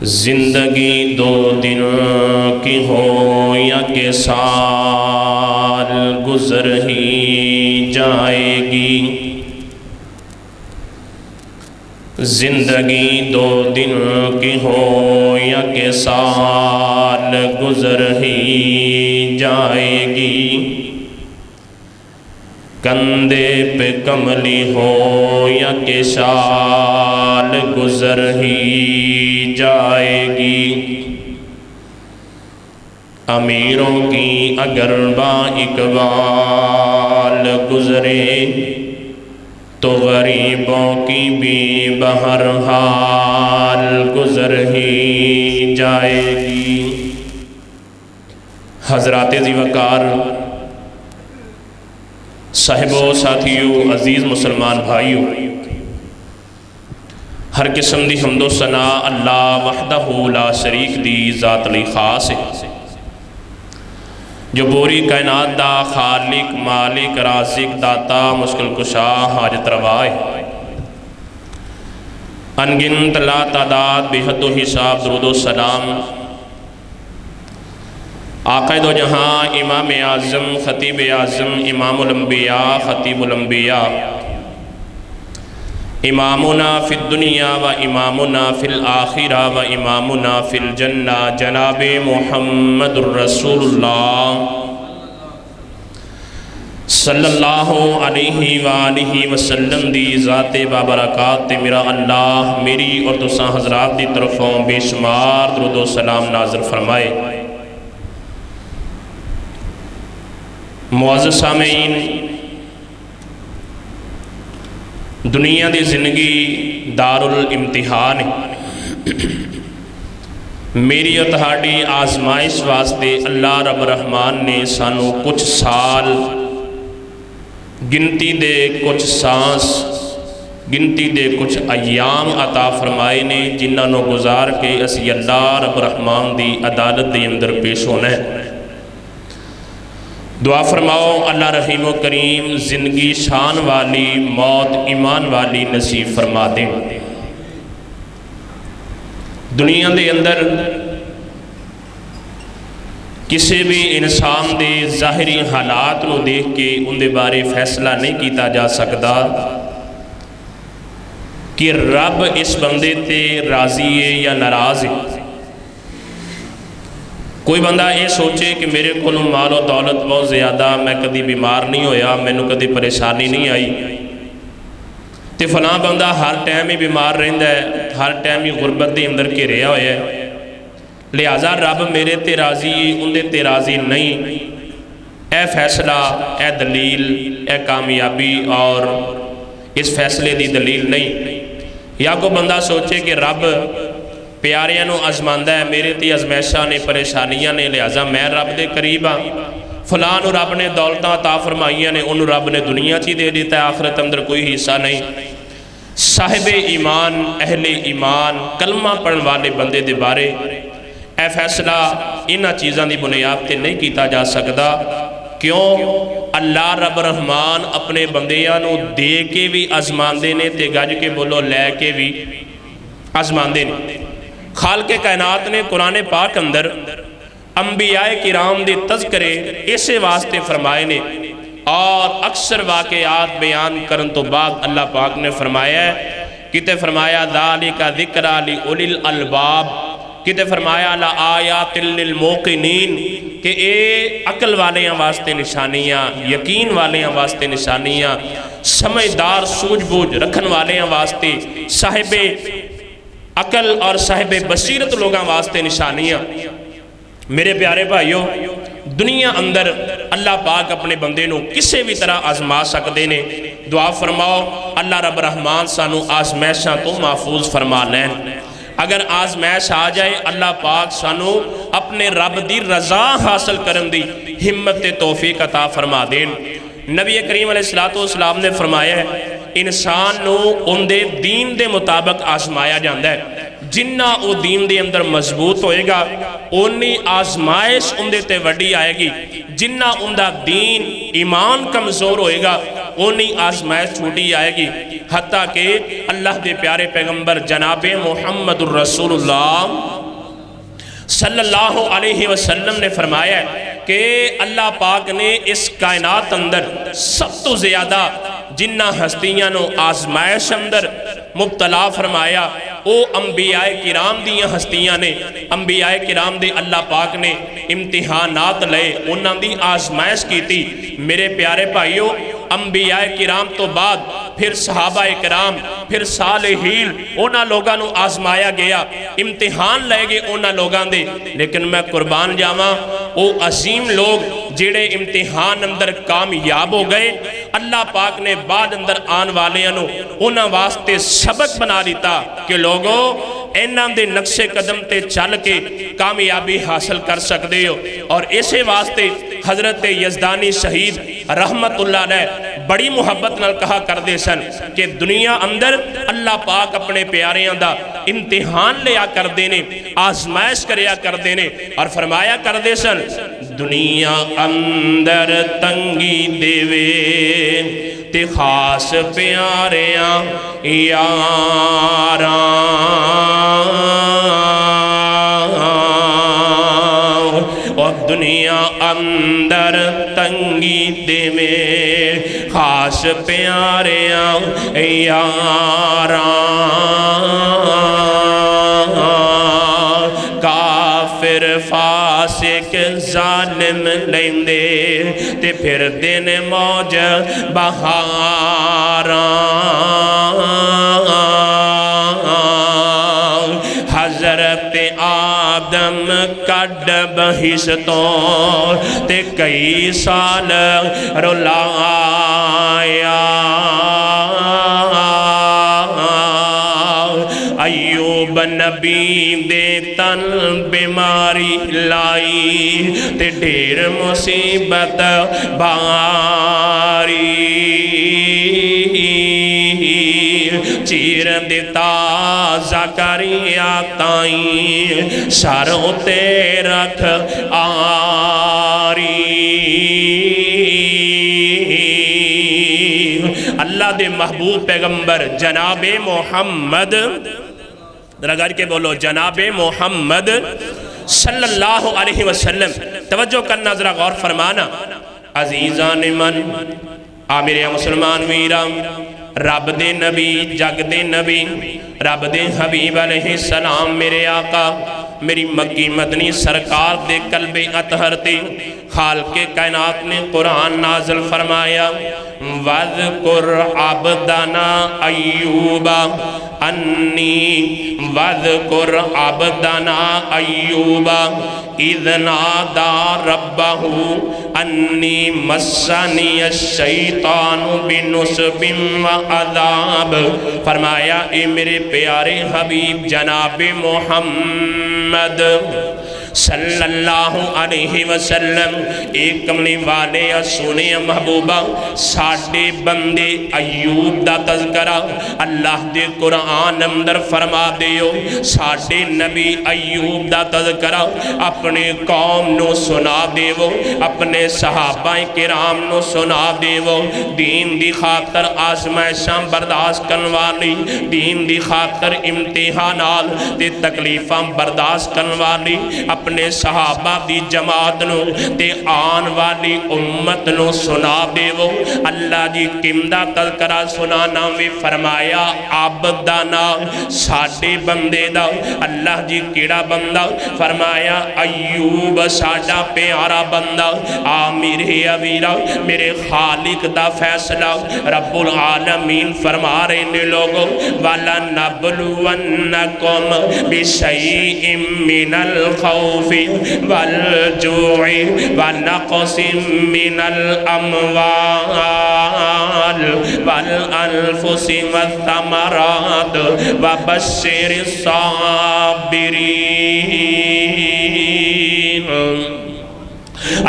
जिंदगी दो दिन की हो या के साल गुजर ही जाएगी। जिंदगी दो दिन की हो या के साल गुजर ही जाएगी। कंधे पे कमली हो या के शाल गुजर ही जाएगी। अमीरों की अगर इकबाल गुजरे तो गरीबों की भी बहरहाल गुजर ही जाएगी। हज़रात ज़ीवकार, साहिबो साथियों, अजीज़ मुसलमान भाइयों, हर किस्म दी हम्दो सना अल्लाह वहदहू ला शरीक दी ज़ात लई खास है, जो पूरी कायनात दा खालिक मालिक राज़िक दाता मुश्किल कुशा हाजत रवा है। अनगिनत ला तादाद बेहद हिसाब दुरूद सलाम आक़ाए दो जहाँ इमाम आज़म ख़तीब आज़म इमामुल अंबिया ख़तीबुल अंबिया इमामुना फिद दुनिया व इमामुना फिल आखिरा व इमामुना फिल जन्ना जनाब मुहम्मदुर रसूलुल्लाह सल्लल्लाहु अलैहि वालिहि वसल्लम दी ज़ाते बाबरकात मेरा अल्लाह मेरी और तुसा हज़रात दी तरफ़ों बेशुमार दुरूद सलाम नाज़िल फरमाए। मुअज़्ज़ज़ सामीन, दुनिया की जिंदगी दारुल इम्तिहान है। मेरी और तुहाडी आजमाइश वास्ते अल्लाह रब रहमान ने सानू कुछ साल गिनती दे कुछ सांस गिनती दे कुछ अयाम अता फरमाए ने, जिन्होंने गुजार के असी अल्लाह रब रहमान की अदालत के अंदर पेश होना है। दुआ फरमाओ अल्लाह रहीम करीम जिंदगी शान वाली मौत ईमान वाली नसीब फरमा दे। दुनिया के अंदर किसी भी इंसान के ज़ाहिरी हालात को देख के उनके बारे फैसला नहीं किया जा सकता कि रब इस बंदे ते राजी है या नाराज़ है। कोई बंदा ये सोचे कि मेरे को माल और दौलत बहुत ज़्यादा, मैं कभी बीमार नहीं होया, मैनू कभी परेशानी नहीं आई, तो फलां बंदा हर टाइम ही बीमार रहिंदा है, हर टाइम ही गुरबत के अंदर घिरिया होया है, लिहाजा रब मेरे ते राज़ी उनके ते राज़ी नहीं। ए फैसला, ए दलील, ए कामयाबी और इस फैसले की दलील नहीं। या कोई बंदा सोचे कि रब प्यारियां नूं आजमांदा है, मेरे ते आजमैशां ने परेशानियां ने, लिहाजा मैं रब के करीब हाँ। फलां नूं रब ने दौलतां अता फरमाइयां ने, उन्होंने रब ने दुनिया च ही दे दिता, आखिरत अंदर कोई हिस्सा नहीं। साहिबे ईमान अहले ईमान कलमा पढ़न वाले बंदे दे बारे ए फैसला इन्हां चीज़ों की बुनियाद पर नहीं किया जा सकता। क्यों? अल्लाह रब रहमान अपने बंदियां नूं दे के भी आजमांदे ने ते गज के बोलो लैके भी आजमांदे ने। खाल के कायनात ने कुरान पाक अंदर अंबियाए किराम दे तज़किरे इसे वास्ते फरमाए ने, और अक्सर वाक़यात बयान करन तो बाद अल्लाह पाक ने फरमाया है, किते फरमाया ज़ालिका ज़िक्रा लि उलिल अलबाब, किते फरमाया ला आयातिल लिल मोक़िनीन, कि ए अकल वालियां वास्ते निशानियाँ, यकीन वालियां वास्ते निशानियाँ, समझदार सूझबूझ रखन वालियां वास्ते, साहिबे अकल और साहिब बसीरत लोगों वास्ते निशानियाँ। मेरे प्यारे भाइयों, दुनिया अंदर अल्लाह पाक अपने बंदे नूं किसी भी तरह आजमा सकते ने। दुआ फरमाओ अल्लाह रब रहमान सानू आजमैशां तो महफूज फरमा लैन। अगर आजमैश आ जाए, अल्लाह पाक सानू अपने रब की रज़ा हासिल करन दी हिम्मत ते तौफीक अता फरमा देन। नबी करीम अलैहिस्सलातु वस्सलाम ने फरमाया है, इंसान नू उनके दीन के मुताबिक आजमाया जाता है। जिन्ना वो दीन के अंदर मजबूत होएगा, उन्नी आजमाइश उनके ते वड्डी आएगी। जिन्ना उनका दीन ईमान कमज़ोर होएगा, उन्नी आजमाइश छूटी आएगी। हत्ता कि अल्लाह के प्यारे पैगंबर जनाबे मुहम्मदुर रसूलुल्लाह सल्लल्लाहु अलैहि वसल्लम ने फरमाया कि अल्लाह पाक ने इस कायनात अंदर सब तो ज़्यादा जिन्ना हस्तियां नो आजमाइश अंदर मुब्तला फरमाया वो अंबियाए किराम दियां हस्तियां ने। अंबियाए किराम दे अल्लाह पाक ने इम्तिहानात लए, उन्हां दी आजमाइश की। मेरे प्यारे भाईओ, अंबियाए किराम तो बाद फिर सहाबाए किराम, फिर सालेहीन, उन्हां लोगां नूं आजमाया गया, इम्तिहान लए गए उन्हां लोगां दे। लेकिन मैं कुर्बान जावां, वो अजीम लोग जिहड़े इम्तिहान अंदर कामयाब हो गए, अल्लाह पाक ने बाद अंदर आने वालियां नूं उन्हां वास्ते सबक बना दिता कि लोगो इन्हां दे नक्शे कदम ते चल के कामयाबी हासिल कर सकते हो। और इसे वास्ते हजरत यज़दानी शहीद रहमतुल्लाह अलैह बड़ी मुहब्बत नाल कहा करते सन कि दुनिया अंदर अल्लाह पाक अपने प्यारियां दा इम्तिहान लिया करते ने, आजमाइश करया करते ने। और फरमाया करते सन, दुनिया अंदर तंगी देवे ते खास प्यारियां यारां, और दुनिया अंदर तंगी देवे खास प्यारियां यारां, काफिर फासिक जालिम लेंदे ते फिर दिन मौज बहारां, हजरत आदम कड बहिश्तों ते कई साल रुलाया, अयूब नबी दे तन बीमारी लाई ते ढेर मुसीबत बारी, चीर दिता ज़करिया ताई सर उते रख आरी। अल्लाह दे महबूब पैगंबर जनाबे मोहम्मद, रगड़ के बोलो जनाबे मोहम्मद सल्लल्लाहु अलैहि वसल्लम। तवज्जो करना, जरा गौर फरमाना। अजीज़ा ने मन आ मेरे मुसलमान वीरा, रब दे नबी, जग दे नबी, रब दे हबीब अलैहि सलाम, मेरे आका मेरी मक्की मदनी सरकार दे कल्बे अतहर ते खालके कायनात ने कुरान नाज़िल फरमाया, वज़कुर अब्दना अय्यूबा अन्नी, वज़कुर अब्दना अय्यूबा इज़ नादा रब्बहू अन्नी मस्सनी अश-शैतानु बिनुस्बिन व अज़ाब। फरमाया ए मेरे प्यारे हबीब जनाबे मोहम्मद सल्लल्लाहु अलैहि वसल्लम, एक कमली वाले सुने महबूबा, साडे बंदे अयूब दा तज़करा अल्लाह दे कुरान अंदर फरमा दियो। साडे नबी अयूब दा तज़करा अपने कौम नो सुना देवो, अपने सहाबाए किराम नो सुना देवो। दीन दी खातर आजमाइशां बर्दाश्त करन वाली, दीन दी खातर इम्तिहानात ते तकलीफां बर्दाश्त करन वाली अपने सहाबा दी जमात नो ते आन वाली उम्मत नो सुना देवो। अल्लाह जी किंदा तज़करा सुनाना भी फरमाया, आबदा नाम साडे बंदे दा। अल्लाह जी केड़ा बंदा? फरमाया अयूब साडा प्यारा बंदा। आ मेरे अवीरा, मेरे खालिक दा फैसला रब्बुल आलमीन फरमा रहे ने लोगों, वाला नबलुवन्नकुम बिशैइम मिनल खौफि वल जुइ व नक़सिम मिनल अमवाल वल अनफुसि वस्समरात व बश्शिरिस साबिरीन।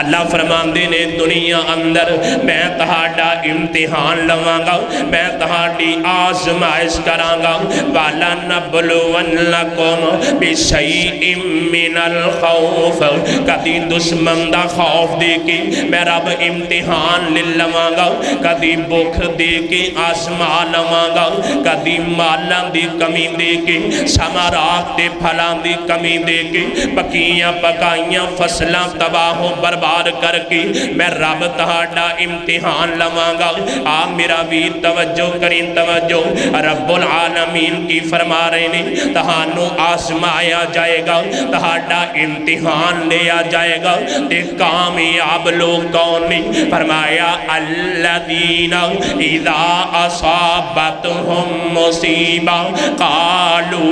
अल्लाह फरमांदे ने दुनिया अंदर मैं तहाडा इम्तिहान लवांगा, मैं तहाडी आजमाइश करांगा। वाला वलनबलुवन्नकुम बिशैइन मिनल खौफ, कदी दुश्मन दा खौफ दे के मैं रब इम्तिहान ले लवांगा, कदी भुख दे के आसमा लवांगा, कदी मालां दी कमी दे के समारात ते फलां दी कमी दे के पकियां पकाइयां फसलां तबाह बर्बाद करके मैं रब तहाडा इम्तिहान लवांगा। आ मेरा वीर तवज्जो करी तवज्जो, रब्बुल आलमीन की फरमा रहे ने तहानू आसमाया जाएगा, तहाडा इम्तिहान लिया जाएगा। ते कामयाब लोग कौन ने? फरमाया अल्लदीना इज़ा असाबतहुम मुसीबा कालू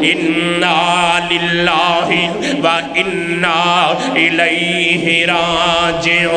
इन्ना लिल्लाहि व इन्ना इलैहि राजिऊन।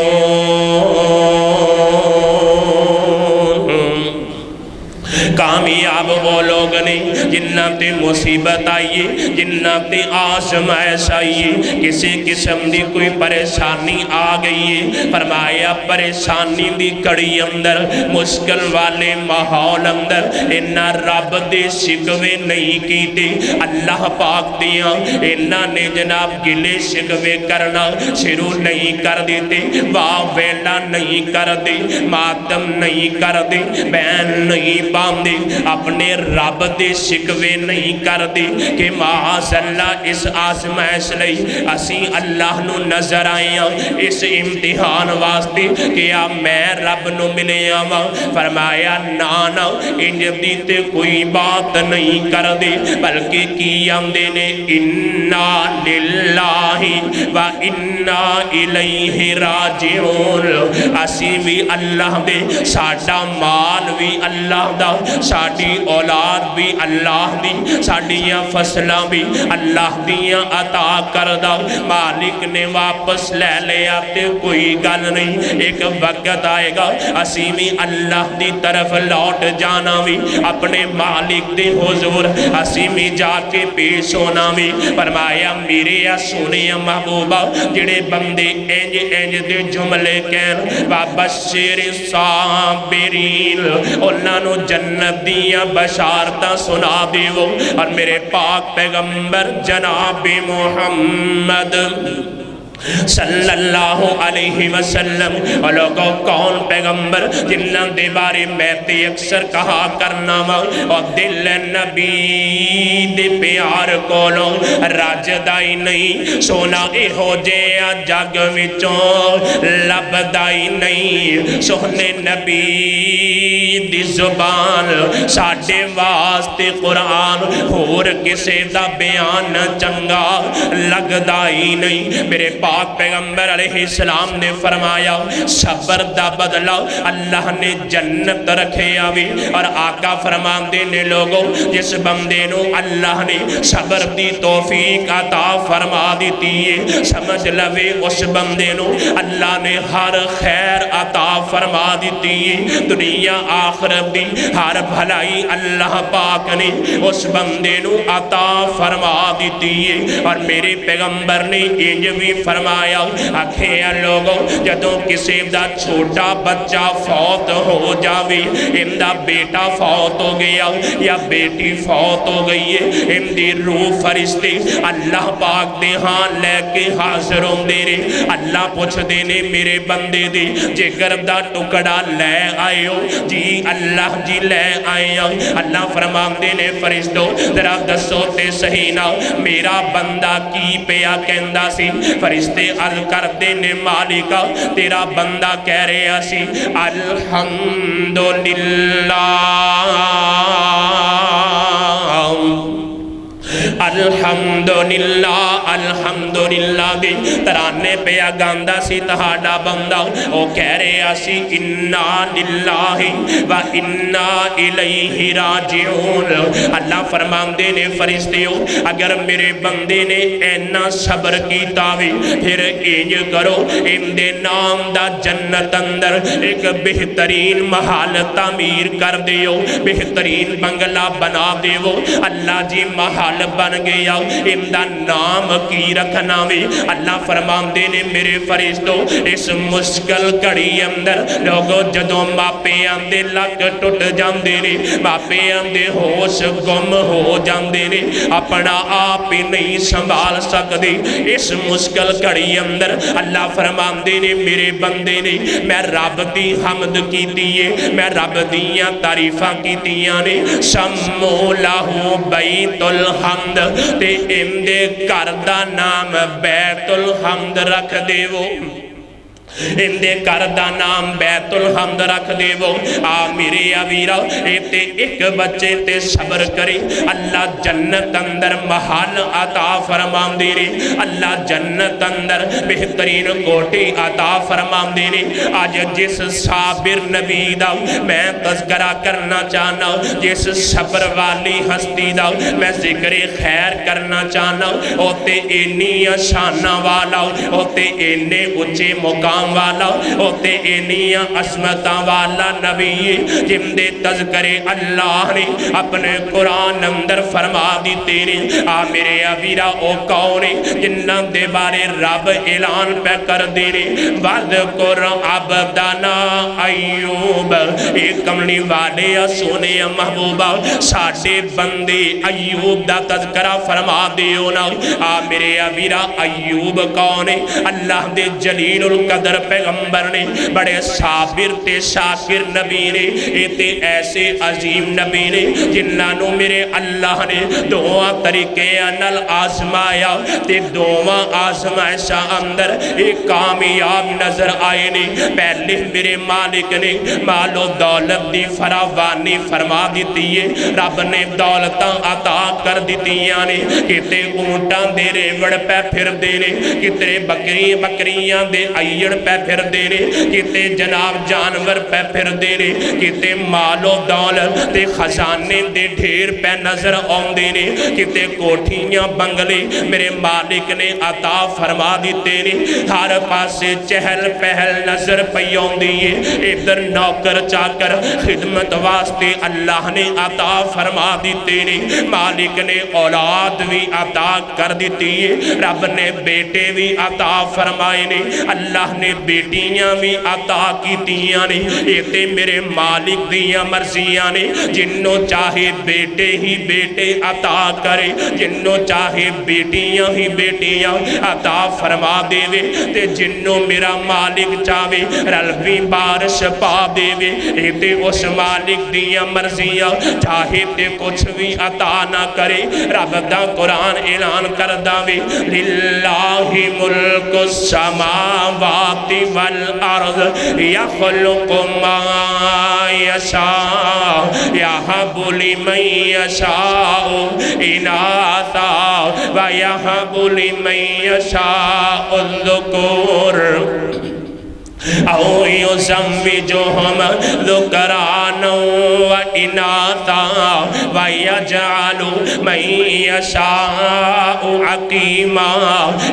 कामयाब वो लोग नहीं जिन्ना ते मुसीबत आइए, जिन्ना ते आज़माइश आइए, किसी किस्म की कोई परेशानी आ गई है। फरमाया परेशानी की कड़ी अंदर, मुश्किल वाले माहौल अंदर इन्ना रब दे शिकवे नहीं कीते, अल्लाह पाक दियां इन्ना ने जनाब गिले शिकवे करना शुरू नहीं कर देते, वाह वेला नहीं कर दे, मातम नहीं कर दे, बैन नहीं पाते, अपने रब दे शिकवे नहीं करते कि माशअल्लाह इस आज़माइश लई असी अल्लाह नू नजर आए हैं इस इम्तिहान वास्ते कि आ मैं रब नू मिले आवां। फरमाया ना ना इंज दी ते कोई बात नहीं कर दे, बल्कि की आंदे ने इन्ना लिल्लाहि व इन्ना इलैहि राजिऊन। असी भी अल्लाह दे, साडा माल भी अल्लाह दा, साडी औलाद भी अल्लाह दी, साडियां फसलां भी अल्लाह दियां अता करदा। मालिक ने वापस ले लिया ते कोई गल नहीं, एक वक्त आएगा असी भी अल्लाह दी तरफ लौट जाना भी, अपने मालिक दे हुजूर असी भी जाके पेश होना भी। फरमाया मेरे आ सोने महबूबा जिहड़े बंदे इंज इंज दे जुमले कहन वबश्शिर साबिरीन, उन्हां नूं जन्नत दियां बशारतां सुना देवो। और मेरे पाक पैगंबर जनाब मुहम्मद सल्लल्लाहु अलैहि वसल्लम और लोगों कौन पैगंबर जिन्हां दे बारे मैं ते अक्सर कहा करना वा, और दिल नबी दे प्यार कोलों रजदा ही नहीं, सोना इहो जिहा जग विचों लभदा ही नहीं। सोहने नबी दी जुबान साडे वास्ते कुरान होर किसे दा बयान चंगा लगदा ही नहीं। मेरे पाक पैगंबर अलैहिस्सलाम ने फरमाया सबर दा बदला अल्लाह ने जन्नत रखे आवी। और आका फरमाते ने लोगों जिस बंदे नू अल्लाह ने सबर दी तौफीक अता फरमा दी है, समझ लवे उस बंदे नू अल्लाह ने हर खैर अता फरमा दी है, दुनिया आखिरत दी हर भलाई अल्लाह पाक ने उस बंदे नू अता फरमा दी है। और मेरे पैगंबर ने इंज भी फरमाया आखे लोगों जदों किसी दा छोटा बच्चा फौत हो जावे, इनका बेटा फौत हो गया या बेटी फौत हो गई है, इनकी रूह फरिश्ते अल्लाह पाक दे हां लैके हाजिर होंदे ने। अल्लाह पुछदे ने मेरे बंदे दे जिगर दा टुकड़ा लै आए हो जी? अल्लाह जी लै आए हैं। अल्लाह फरमाते ने फरिश्तों जरा दसो ते सही ना मेरा बंदा की पिया कहंदा सी? फरिश्ते अर्ज करते ने मालिका तेरा बंदा कह रहा सी अल्हम्दुलिल्लाह अल्हम्दुलिल्लाह दे तराने पिया गांदा सी तहाडा बंदा। ओ कह रहा सी इन्ना लिल्लाहि व इन्ना इलैहि राजिऊन। अल्लाह फरमाते ने फरिश्तियों अगर मेरे बंदे ने इन्ना सबर कीता वी फिर इंज करो इनदे नाम दा जन्नत अंदर एक बेहतरीन महल तामीर कर दियो, बेहतरीन बंगला बना देवो। अल्लाह जी महल बन गया, इनका नाम की रखना वे। अल्लाह फरमाते ने मेरे फरिश्तों इस मुश्किल घड़ी अंदर लोगों जदों मापियां दे लक टुट जाते ने, मापियां दे होश गुम हो जाते ने, अपना आप ही नहीं संभाल सकते, इस मुश्किल घड़ी अंदर अल्लाह फरमाते ने मेरे बंदे ने मैं रब की हमद की है, मैं रब दियां तारीफां कीतियां ने। सम्मो लाहू बैतुल हमद, ते इनदे घर दा नाम बैतुल हमद रख देवो, इनके घर का नाम बैतुल हमद रख देवो। आ मेरे अवीरा इते एक बच्चे ते सबर करे, अल्लाह जन्नत अंदर महल अता फरमांदे ने, अल्लाह जन्नत अंदर बेहतरीन कोठी अता फरमांदे ने। अज जिस साबिर नबी दा मैं तज़किरा करना चाहना, जिस सबर वाली हस्ती दा मैं जिक्र खैर करना चाहना, ओते इन्नी शाना वाला, ओते इन्ने उच्चे मुकाम वाला, ओते इन्नियां असमतां वाला नबी जिंदे तज़किरे अल्लाह ने अपने कुरान अंदर फरमा दिते ने। आ मेरे अवीरा ओ कौन है जिन्हां दे बारे रब ऐलान पे कर दे ने, वज़कुर अब्दना अय्यूब, ए कमली वाले सोने महबूबा साडे बंदे अय्यूब दा तज़किरा फरमा दिओ ना। आ मेरे अवीरा अय्यूब कौन है? अल्लाह दे जलीलुल कदर पैगंबर ने, बड़े साबिर ते शाकिर नबी ने, ये ऐसे अजीम नबी ने जिन्होंने मेरे अल्लाह ने दोवां तरीके नाल आजमाया, ते दोवां आजमाइशां अंदर एक कामयाब नजर आए ने। पहले मेरे मालिक ने मालो दौलत की फरावानी फरमा दी है, रब ने दौलत अता कर दित्तियां ने, किते ऊंटां दे रेवड़ पै फिरदे ने, किते बकरियां दे अयड़ पै फिरदे ने, किते जनाब जानवर पै फिरदे ने, किते मालो दौलत ते खजाने दे ढेर पै नजर आउंदे ने, किते कोठियां बंगले मेरे मालिक ने अता फरमा दिते ने। हर पासे चहल पहल नजर पई आउंदी है, इधर नौकर चाकर खिदमत वास्ते अल्लाह ने अता फरमा दिते ने। मालिक ने औलाद भी अता कर दी है, रब ने बेटे भी अता फरमाए ने, अल्लाह ने बेटियां भी अता कीतियां ने। ये मेरे मालिक दियां मर्जियां ने, जिन्नों चाहे बेटे ही बेटे अता करे, जिन्नों चाहे बेटियां ही बेटियां अता फरमा देवे, ते जिन्नों मेरा मालिक चाहे रलवी बारिश पा देवे। ये उस मालिक दियां मर्जियां, चाहे ते कुछ भी अता ना करे। रब दा कुरान ऐलान कर दावे, लिल्लाहि मुल्कु समावाति वल अर्ज़ यख़्लुक़ु मा यशाअ यहबु लिमन यशाअ इनासा व यहबु लिमन यशाअ ज़ुकुर औ युज़व्विजुहुम ज़ुकराना व इनासा व यजअलु मन यशाअ अक़ीमा।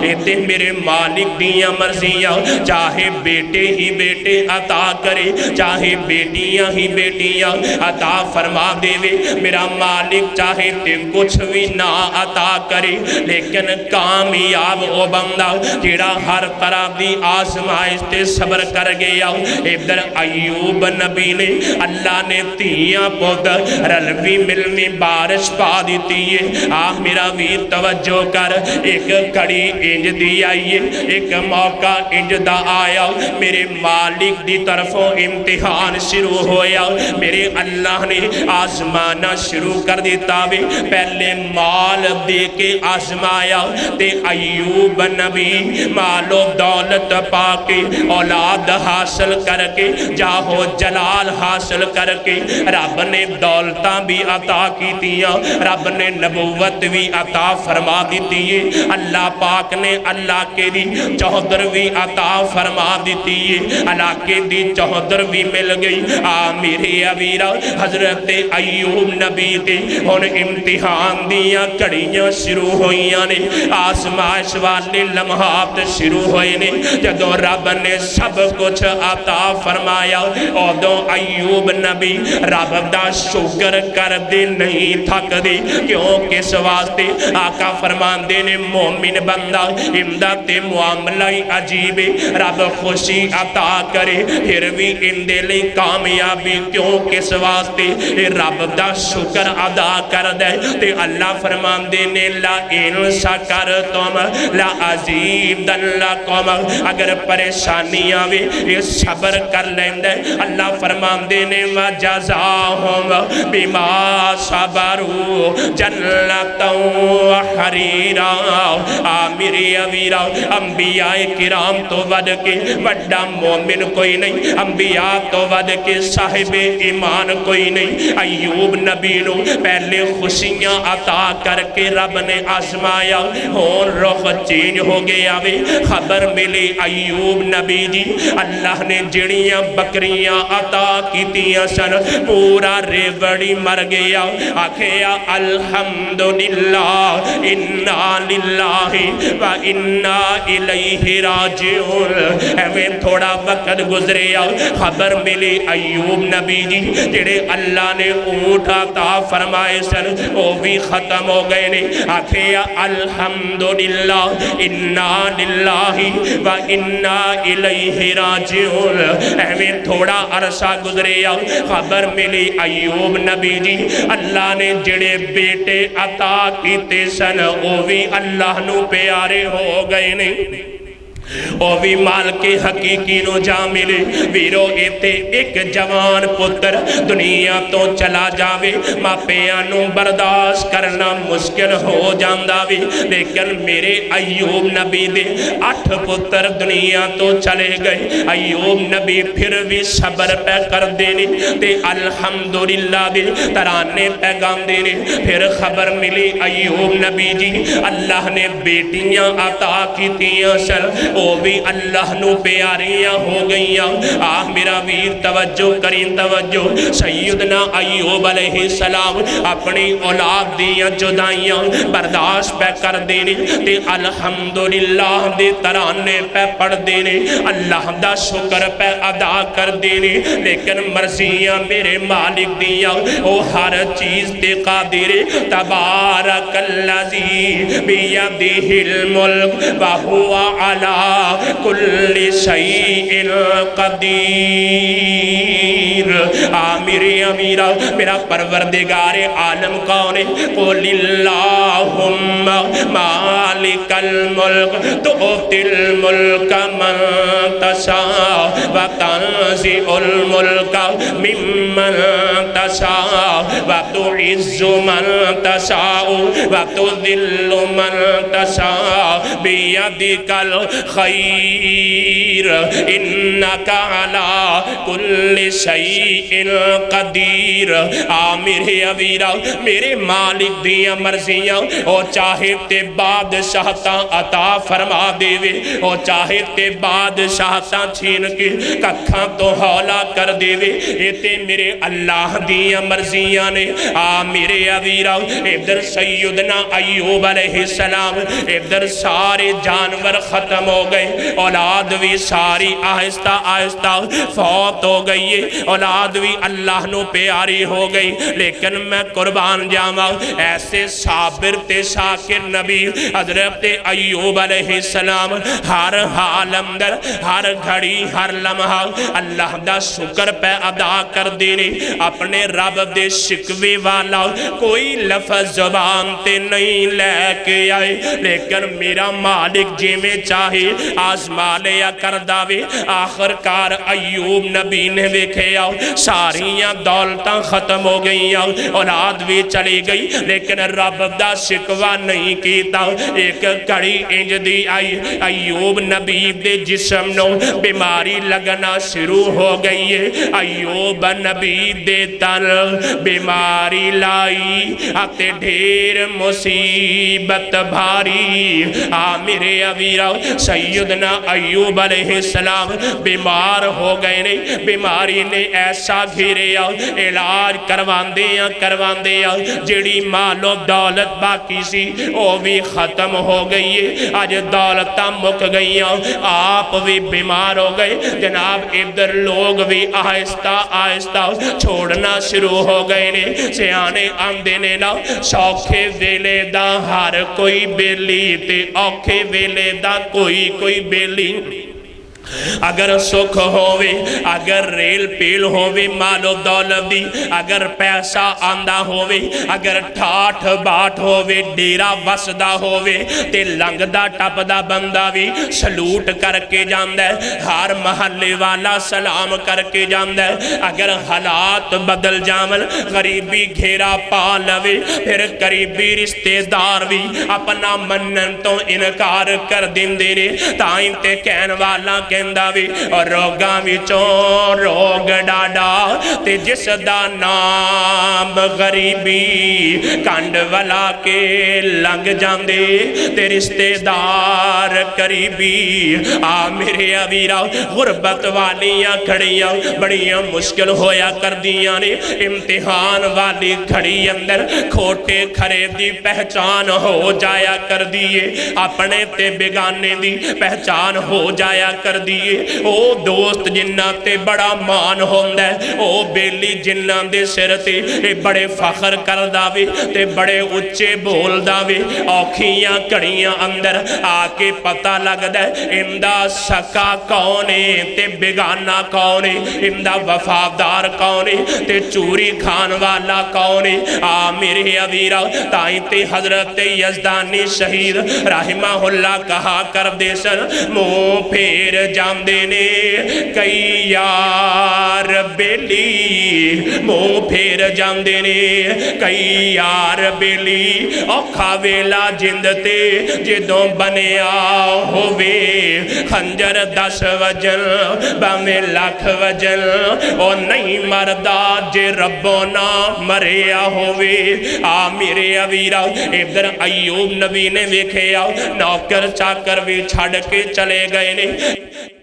ये मेरे मालिक दियां मर्जियां, चाहे बेटे ही बेटे अता करे, चाहे बेटियां ही बेटियां अता फरमा देवे। मेरा मालिक चाहे ते कुछ भी ना अता करे, लेकिन कामयाब वो बंदा जिहड़ा हर तरह की आजमाइश ते सबर कर गया। इधर अयूब नबी ने अल्लाह ने तियां पुत रलवी मिलनी बारिश पा दी है। आ मेरा वीर तवज्जो कर, एक घड़ी इंज दी आई है, एक मौका इंज दा आया, मेरे मालिक दी तरफों इम्तिहान शुरू होया। मेरे अल्लाह ने आजमाना शुरू कर दिता वे, पहले माल दे के आजमाया, ते अयूब नबी मालो दौलत पाके औलाद हासिल करके जाहो जलाल हासिल करके रब ने दौलत भी अता कीतियां, रब ने नबूवत भी अता फरमा दी है। अल्लाह पाक ने इलाके दी चौधर भी अता फरमा दी है, इलाके दी चौधर भी मिल गई। आ मेरे अवीरा हजरत अयूब नबी ते हुण इम्तिहान दियां घड़ियां शुरू होईयां ने, आसमाइश वाले लम्हात शुरू होए ने। जदों रब ने सब सब कुछ अता फरमाया। उदों अयूब नबी रब दा शुक्र करदे नहीं थकदे। क्यों किस वास्ते? आका फरमांदे ने मोमिन बंदा इमदा ते मुआमला ही अजीब है। रब खुशी अता करे फिर भी इंदे लिए कामयाबी। क्यों किस वास्ते? रब दा शुक्र अदा कर दे। ते अल्लाह फरमांदे ने ला इन शकर तुम ला अज़ीदन्नकुम। अगर परेशानी आवे ये सबर कर लेंदे। अल्लाह फरमांदे ने व जज़ाहुम बिमा सबरू जन्नतन व हरीरा। मेरे अमीरा अंबियाए किराम तो वध के वड्डा मोमिन कोई नहीं, अंबिया तो वध के साहिबे ईमान कोई नहीं। अयूब नबी नू पहले खुशियां अता करके रब ने आजमाया। होर रुख चेंज हो गया वे। खबर मिली अयूब नबी जी अल्लाह ने जिहड़ियां बकरियां अता कीतियां सन पूरा रेवड़ी मर गया। आखिया अल्हम्दुलिल्लाह इन्ना लिल्लाहि व इन्ना इलैहि राजिऊन। एवें थोड़ा वक्त गुजरे खबर मिली अयूब नबी जी जेड़े अल्लाह ने ऊँट अता फरमाए सन वो भी खत्म हो गए ने। आखिया अल्हम्दुलिल्लाह इन्ना लिल्लाहि व इन्ना इलैहि राजिऊन। एवें थोड़ा अरसा गुजरे खबर मिली अयूब नबी जी अल्लाह ने जेड़े बेटे अता कीते सन वो भी अल्लाह नू प्यारे हो गए ने। ओ भी माल के हकीकी नो जा मिले। वीरो इते एक जवान पुत्र दुनिया तो चला जावे मापियां नू बर्दाश्त करना मुश्किल हो जांदा वे। लेकिन मेरे अयूब नबी दे 8 पुत्र दुनिया तो चले गए। अयूब नबी फिर भी सबर पे कर देने ते अल्हम्दुलिल्लाह दे तराने पे गांदे ने। फिर खबर मिली अयूब नबी जी अल्लाह ने बेटियां अता कीतियां सन वो भी अल्लाह नू प्यारियां हो गई। मेरा वीर तवज्जो करी तवज्जो। सैयदना अयूब अलैहिस्सलाम अपनी औलाद दियां जुदाइयां बर्दाश्त पे कर देने ते अल्हम्दुलिल्लाह दे तराने पे पढ़ देने अल्लाह दा शुक्र पे अदा कर देने। लेकिन मर्जियां मेरे मालिक दियां ओ हर चीज ते कादिर तबारकल्लज़ी बियदिहिल मुल्क व हुवा अला कुल्ली शैइन कदीर। मेरे अमीरा मेरा परवरदिगार आलम कौन है? कुलिल्लाहुम्मा मालिकल मुल्क तुअतिल मुल्क मन तशा व तंज़िउल मुल्क मिम्मन तशा व तुइज़्ज़ु मन तशा व तुज़िल्लु मन तशा बियदिकल खैर इन्नका अला कुल्ली शैइन कदीर। मेरे अवीरा मेरे मालिक दियां मर्जियां ओ चाहे ते बादशाहतां अता फरमा देवे ओ चाहे ते बादशाहतां छीन के कखां तो हौला कर देवे। ये ते मेरे अल्लाह दियां मर्जियां ने। मेरे अवीरा इधर सैयदना अयूब अलैहिस्सलाम इधर सारे जानवर खत्म हो गए। औलाद भी सारी आहिस्ता आहिस्ता फौत हो गई है। औलाद भी अल्लाह नू प्यारी हो गई। लेकिन मैं कुर्बान जावा ऐसे साबिर ते शाकिर नबी हजरत अयूब अलैहिस्सलाम हर हाल अंदर हर घड़ी हर लम्हा अल्लाह दा शुक्र पे अदा कर देने। अपने रब दे शिकवे वाला कोई लफ्ज़ ज़ुबान ते नहीं लेके आए। लेकिन मेरा मालिक जिमें चाहे आजमा लिया कर दावे। आखिरकार अयूब नबी ने वेखे सारियां दौलतां खत्म हो गई औलाद भी चली गई लेकिन रब दा शिकवा नहीं कीता। एक घड़ी इंज दी आई अयूब नबी दे जिस्म नूं बीमारी लगना शुरू हो गई है। अयूब नबी दे तन बीमारी लाई आते ढेर मुसीबत भारी। मेरे अवीरा सैयदना अयूब अलैहिस्सलाम बीमार हो गए ने। बीमारी ने ऐसा घिरिया इलाज करवांदे आ जिहड़ी मालो दौलत बाकी सी वह भी खत्म हो गई है। अज दौलत मुक गई, आप भी बीमार हो गए जनाब। इधर लोग भी आहिस्ता आहिस्ता छोड़ना शुरू हो गए ने। सियाने आंदे ने ना सौखे वेले दा हर कोई बेली ते औखे वेले दा कोई बेली। अगर सुख होवे, अगर रेल पील होवे मालो दौलत दी, अगर पैसा आंदा होवे, अगर ठाठ बाट होवे, डेरा वसदा होवे ते लंघदा टपदा बंदा भी सलूट करके जांदा है। हर महल्ले वाला सलाम करके जांदा है। अगर हालात बदल जावन, गरीबी घेरा पा लवे, फिर गरीबी रिश्तेदार भी अपना मनन तो इनकार कर देंदे ने। ताई ते कहन वाला कहंदा वी और रोगां विचों रोग डाडा ते जिस दा नाम गरीबी कंड वला के लंघ जांदे ते रिश्तेदार करीबी। आ मेरे अवीरा गुरबत वालियां खड़ियां बड़ियां मुश्किल होया करदियां ने। इम्तिहान वाली घड़ी अंदर खोटे खरे दी पहचान हो जाया कर दिए, अपने ते बेगाने दी पहचान हो जाया कर दिए। ओ दोस्त जिन्ना ते बड़ा मान होंदा है, ओ बेली जिन्ना दे सिर ते बड़े फखर करदा वे ते बड़े उच्चे बोलदा वे। औखियां घड़ियां अंदर आके पता लगदा है इंदा सका कौन है ते बेगाना कौन है, इंदा वफादार कौन है ते चूरी खान वाला कौन है। आ मेरे अवीरा ताई ते हजरत यजदानी शहीद राहिमाहुल्लाह कहा करदे सन, मुंह फेर जांदे ने कई यार बेली, मुंह फेर जांदे ने कई यार बेली। औखा वेला जिंद ते जदों बनिया होवे, खंजर 10 वजन भावें लाख वजन, ओ नहीं मरदा जे रब्बों ना मरिया होवे। आ मेरे अवीरा इधर अयूब नबी ने वेखिया नौकर चाकर भी छड़ के चले गए ने,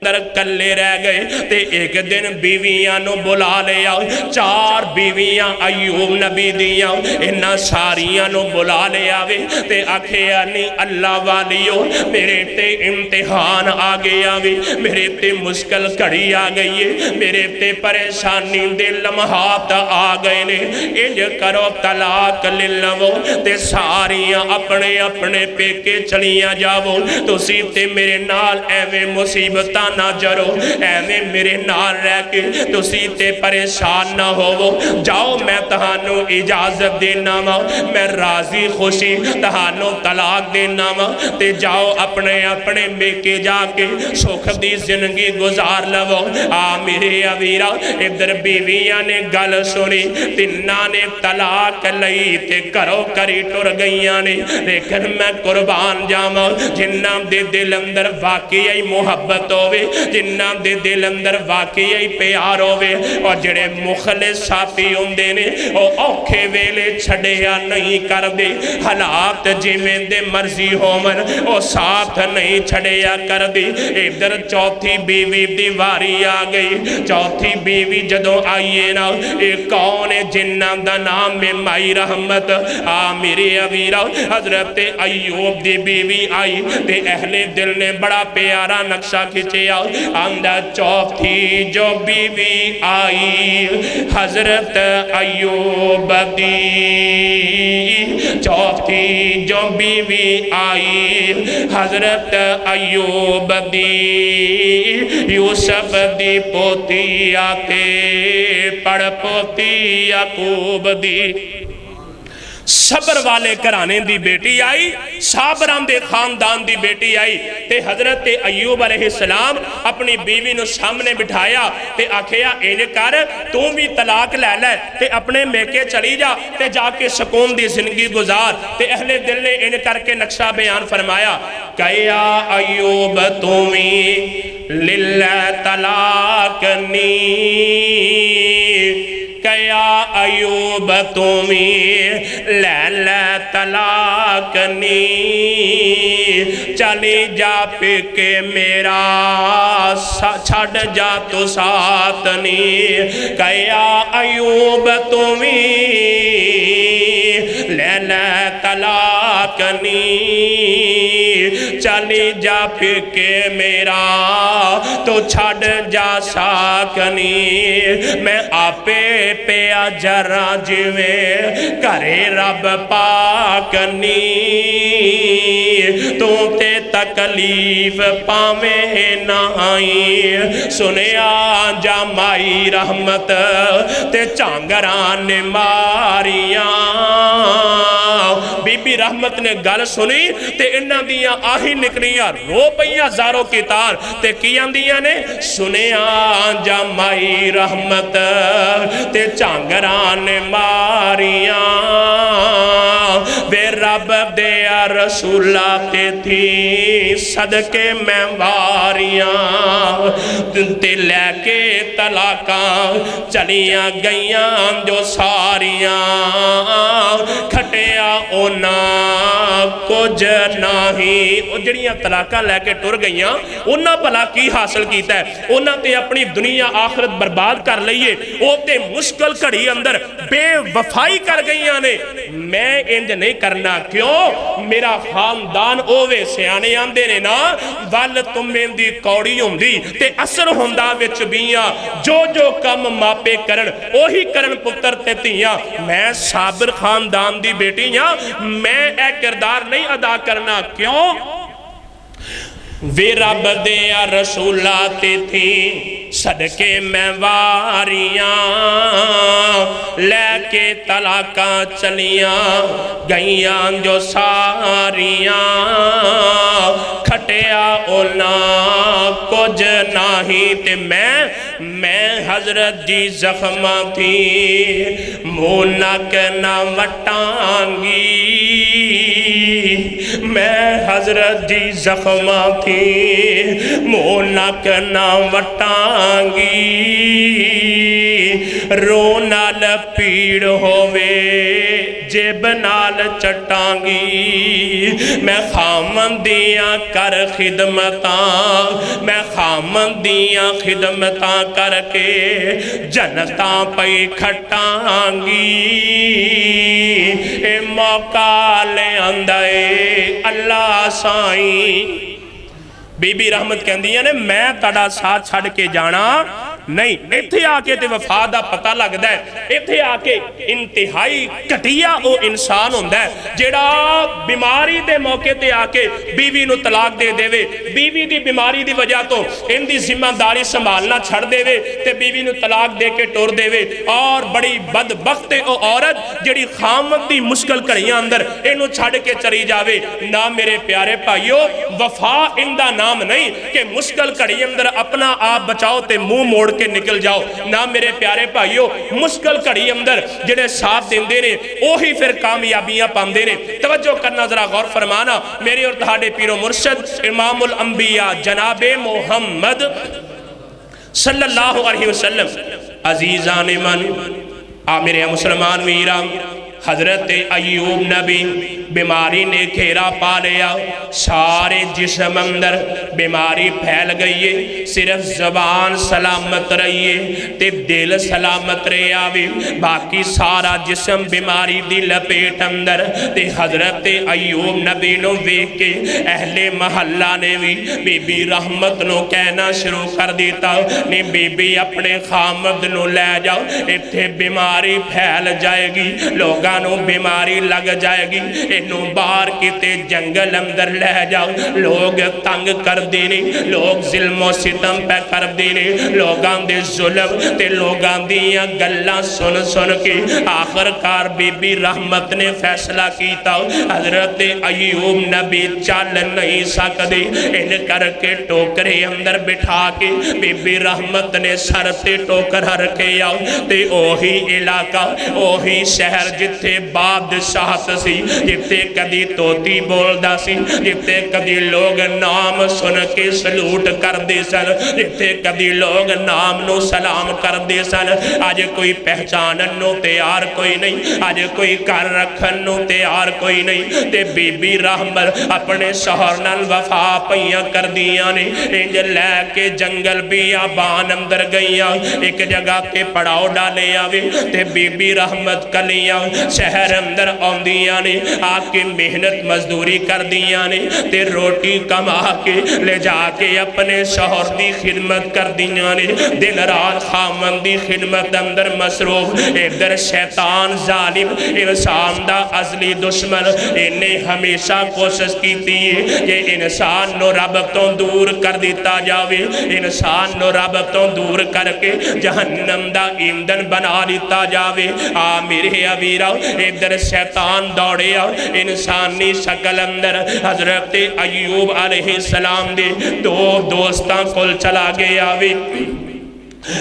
अंदर कल्ले रह गए ते एक दिन बीवियां नु बुला लिया। 4 बीवियां अयूब नबी दियां इन्हां सारियां नु बुला लिया वे ते आखिया नहीं अल्लाह वालियो मेरे ते इम्तिहान आ गया वे, मेरे ते मुश्किल घड़ी आ गई है, मेरे ते परेशानी दे लम्हात आ गए ने। इंज करो तलाक ले लवो ते सारियां अपने अपने पेके चलियां जावो। तुसी ते मेरे नाल एवें मुसीबतां ना जरो, एवें मेरे नाल रह के तुसी ते परेशान ना होवो। जाओ मैं तहानू इजाजत देना वा, मैं राजी खुशी तहानू तलाक देना वा ते जाओ अपने अपने मेके जाके सुख दी जिंदगी गुजार लवो। आ मेरे अवीरा इधर बीवियां ने गल सुनी, तिन्ना ने तलाक लई ते घरों घरी टुर गईयां ने। लेकिन मैं कुर्बान जावां जिन्ना दे दिल अंदर वाकई मुहब्बत होवे, जिन्ना दे दिल अंदर वाकई प्यार होवे, और जेड़े मुखलिस साथी हुंदे ने ओ औखे वेले छड़िया नहीं करदे। हालात जिवें दे मर्जी होवन ओ साथ नहीं छड़िया करदे। इधर चौथी बीवी दी वारी आ गई। चौथी बीवी जदों आई है ना, ये कौन है जिन्ना दा नाम है माई रहमत। आ मेरे अवीरा हजरत अयूब दी बीवी आई ते अहले दिल ने बड़ा प्यारा नक्शा खिंचिया। आंदा चौथी जो बीवी आई हजरत अयूब दी, चौथी जो बीवी आई हजरत अयूब दी, यूसुफ दी पोती आके पड़ पोती याकूब दी। सबर वाले घराने की बेटी आई, साबरां दे खानदान की बेटी आई ते हजरत अयूब अलैहिस्सलाम अपनी बीवी नू सामने बिठाया ते आखिया इंज कर तू भी तलाक लै लै ते अपने मेके चली जा ते जाके सुकून दी जिंदगी गुजार। ते अहले दिल ने इंज करके नक्शा बयान फरमाया, कया अयूब तुमी लिल्ला तलाक नी, कया अयूब तुमी लै लै तलाक कनी, चली जा पिके मेरा छड़ जा तू साथ नी। कया अयूब तुमी ले ले तलाक नी, चली जा पिके मेरा तो छड़ जा साकनी। मैं आपे पिया जरा जिवें घरे रब पाकनी, तू ते तकलीफ पावे ना आई। सुनिया जा माई रहमत ते झांगरा ने मारिया। बीबी रहमत ने गल सुनी ते इन्हां दियां आही निकलियां, रो पईयां ज़ारो की तार ते की आंदियां ने, सुनिया जा माई रहमत ते झांगरा ने मारिया। वे रब दे रसूला ते थी सदके मैं वारियां, ते लैके तलाका चलियां गईयां जो सारियां। खटिया ओना कुछ नाही, वो जड़ियां तलाका लैके टुर गईयां उन्हां भला की हासिल कीता है? उन्हां ते अपनी दुनिया आखिरत बर्बाद कर लईए। वो ते मुश्किल घड़ी अंदर बेवफाई कर गईयां ने। मैं इंज नहीं करना, क्यों? मेरा खानदान ओवे सियाने आंदे ने ना, वल तुम्हें दी कौड़ी हुंदी ते असर हुंदा विच बीआं। जो जो कम मापे करन ओही करन पुत्र ते धीआं। मैं साबिर खानदान दी बेटी हां, मैं यह किरदार नहीं अदा करना, क्यों? वे रब दे रसूला ते थी सदके मैं वारियां, लैके तलाका चलियां गईयां जो सारियां। खटिया ओना कुछ नाही ते मैं हजरत जी जख्मा थी मुँह नक ना वटांगी। मैं हजरत जी जख्मा थी मुँह नक ना वटांगी। रो नाल पीड़ होवे जेब नाल चटांगी। मैं खामंदियां कर खिदमतां, मैं खामंदियां खिदमतां करके जनता पई खटांगी। ए मौका ले आंदा ए अल्लाह साईं। बीबी रहमत कहंदियां ने मैं तुहाडा साथ छड़ के जाना नहीं। इत्थे आके ते वफा दा पता लगदा है। इत्थे आके इंतहाई घटिया वो इंसान हुंदा है जिहड़ा बीमारी दे मौके ते आके बीवी नूं तलाक दे देवे, बीवी दी बीमारी दी वजह तो इनकी जिम्मेदारी संभालना छड़ देवे ते बीवी नूं तलाक दे के टुर देवे। और बड़ी बदबख्त ओ औरत जिहड़ी खामद दी मुश्किल घड़ियां अंदर इनू छड़ के चली जावे। ना मेरे प्यारे भाईओ, वफा इंदा नाम नहीं कि मुश्किल घड़ी अंदर अपना आप बचाओ ते मुंह मोड़ के निकल जाओ। ना मेरे प्यारे भाईओ, मुश्किल घड़ी अंदर जिहड़े साथ देंदे ने ओही फिर कामयाबियां पांदे ने। तवज्जो करना, जरा गौर फरमाना। मेरे और तुहाडे पीरो मुर्शद इमामुल अंबिया जनाबे मोहम्मद सल्लल्लाहु अलैहि वसल्लम अजीज़ान मन आ मेरे मुसलमान वीरां, हजरत अयूब नबी बीमारी ने घेरा पा लिया। सारे जिस्म अंदर बीमारी फैल गई है। सिर्फ जबान सलामत रही है ते दिल सलामत रहे आवे, बाकी सारा जिस्म बीमारी दी लपेट अंदर। ते हजरत अयूब नबी नूं वेख के अहले महल्ला ने भी बीबी रहमत नूं कहना शुरू कर दिता, ने बीबी अपने खामद नूं लै जाओ, इत्थे बीमारी फैल जाएगी, लोग बीमारी लग जाएगी, इनू बाहर किते जंगल अंदर लै जाओ। लोग तंग करते ने, लोग जुल्म सितम पे करते ने, लोगों के जुल्म ते लोगों दियां गल्लां सुन सुन के आखिरकार बीबी रहमत ने फैसला किया, हजरत अयूब नबी चल नहीं सकते, इन करके टोकरे अंदर बिठा के बीबी रहमत ने सर से टोकरा रखे आओ। ते ओही इलाका, ओही शहर जिथे बादशाहत सी, जिथे जिथे कदी तोती बोलदा सी, जिथे कदी लोग नाम सुन के सलूट करते सन, जिथे कदी लोग नाम नू सलाम करते सन, अज कोई पहचानन नू तैयार कोई नहीं, अज कोई घर रखन नू तैयार कोई नहीं। ते बीबी रहमत अपने शौहर नाल वफा पईयां करदियां ने, इंज लैके जंगल बियाबान अंदर गईयां, एक जगह ते पड़ाव डाले आवे ते बीबी रहमत कलियां शहर अंदर आउंदियां ने, आके मेहनत मजदूरी करदियां ने ते रोटी कमा के ले जाके अपने शौहर दी खिदमत करदियां ने, दिन रात खामन दी खिदमत अंदर मसरूफ। इधर शैतान जालिम इंसान दा असली दुश्मन, इन्हें हमेशा कोशिश की कि इंसान नो रब तो दूर कर दिता जावे, इंसान नो रब तो दूर करके जहन्नम दा ईंधन बना दिता जावे। आ मेरे अवीरा, इधर शैतान दौड़िया इंसानी शक्ल अंदर हजरत अयूब अलैहिस्सलाम दे दो दोस्तां कोल चला गया वे।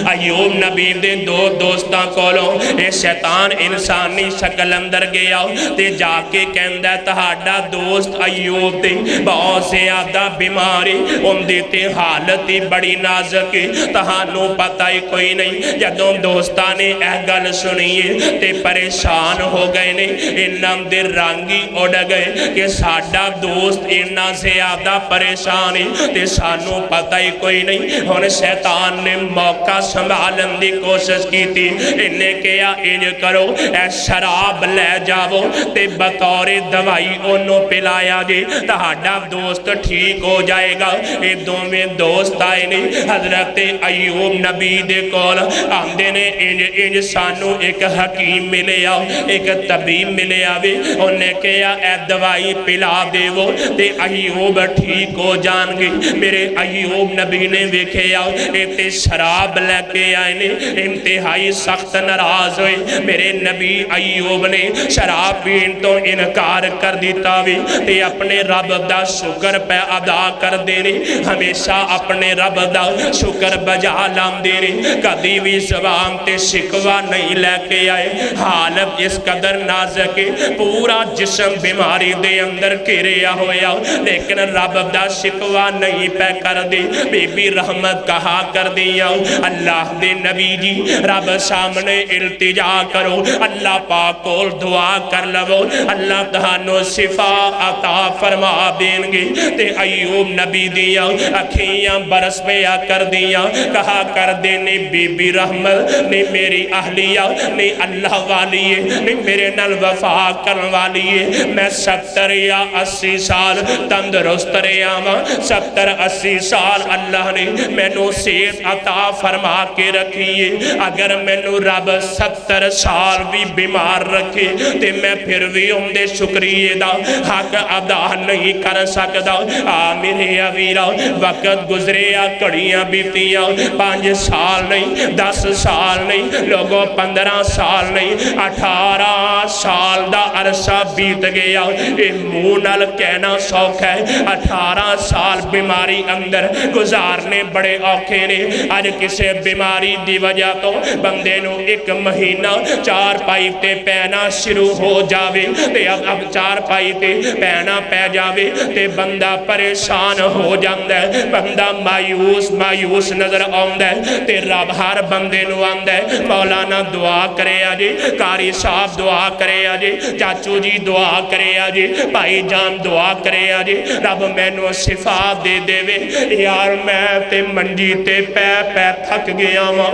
अयूब नबी दे दो दोस्तां कोलों ये शैतान इंसानी शक्ल अंदर गया ते जाके कहंदा तुहाडा दोस्त अयूब ते बहुत ज़्यादा बीमारी, उनदी ते हालत ही बड़ी नाजुक है, तुहानू पता ही कोई नहीं। जदों दोस्तां ने यह गल सुनी है ते परेशान हो गए ने, इन्हां दे रंग ही उड़ गए कि साडा दोस्त इन्ना ज़्यादा परेशान है ते सानू पता ही कोई नहीं। हुण शैतान ने मौका संभालन की कोशिश की थी, इन्हें कहा इंज करो ए शराब लै जावो ते बतौरे दवाई ओनू पिलाया जे, तुहाडा दोस्त ठीक हो जाएगा। ये दोवें दोस्त आए ने हजरत अयूब नबी दे कोल आंदे ने, इंज इंज सानू एक हकीम मिले आओ, एक तबीब मिले आवे, उन्हें कहा ए दवाई पिला देवो ते अयूब ठीक हो जाएंगे। मेरे अयूब नबी ने वेखे आओ ये शराब लैके आए ने, इंतहाई सख्त नाराज हुए। मेरे नबी अयूब ने शराब पीन तो इनकार कर दिता भी ते अपने रब दा शुक्र पे अदा कर देने, हमेशा अपने रब दा शुक्र बजा लांदे ने, कदी भी ज़बान ते शिकवा नहीं लैके आए। हालत इस कदर नाजुक है, पूरा जिस्म बीमारी दे अंदर घिरिया होया, लेकिन रब दा शिकवा नहीं पै कर दे। बीबी रहमत कहा कर दिया अल्लाह दे नबी जी रब सामने इल्तिजा करो, अल्लाह पाक कोल दुआ कर लवो, अल्लाह तुहानू शिफा अता फरमा देंगे। ते अयूब नबी दिया अखियां बरस पिया कर दिया, कहा कर दे ने बीबी रहमत ने मेरी अहलिया ने अल्लाह वाली है, ने मेरे नाल वफा करन वाली है। मैं 70 या 80 साल तंदुरुस्त रहा वा, 70-80 साल अल्लाह ने मैनू सेहत अता फरमा के रखिए। अगर मैनू रब 70 साल भी बीमार रखे ते मैं फिर भी उनके शुक्रिए दा हक अदा नहीं कर सकता। आ मेरे अवीरा, वक्त गुजरे आ, घड़ियां बीतियां, 5 साल नहीं, 10 साल नहीं, लोगों 15 साल नहीं, 18 साल का अरसा बीत गया। ये मुंह नाल कहना सौखा है, 18 साल बीमारी अंदर गुजारने बड़े औखे ने। अज किसी बीमारी की वजह तो बंदे नू 1 महीना 4 पाई ते पैना शुरू हो जावे ते अब 4 पाई ते पैना पै जावे ते बंदा परेशान हो जाता है, बंदा मायूस मायूस नजर आउंदा है। ते रब हर बंदे नू आंदा है मौलाना दुआ करे अजे, कारी साहब दुआ करे अजे, चाचू जी दुआ करे अजे, भाई जान दुआ करे अजे, रब मैनू शिफा दे देवे। यार मैं ते मंजी ते पै पै थक गया वां,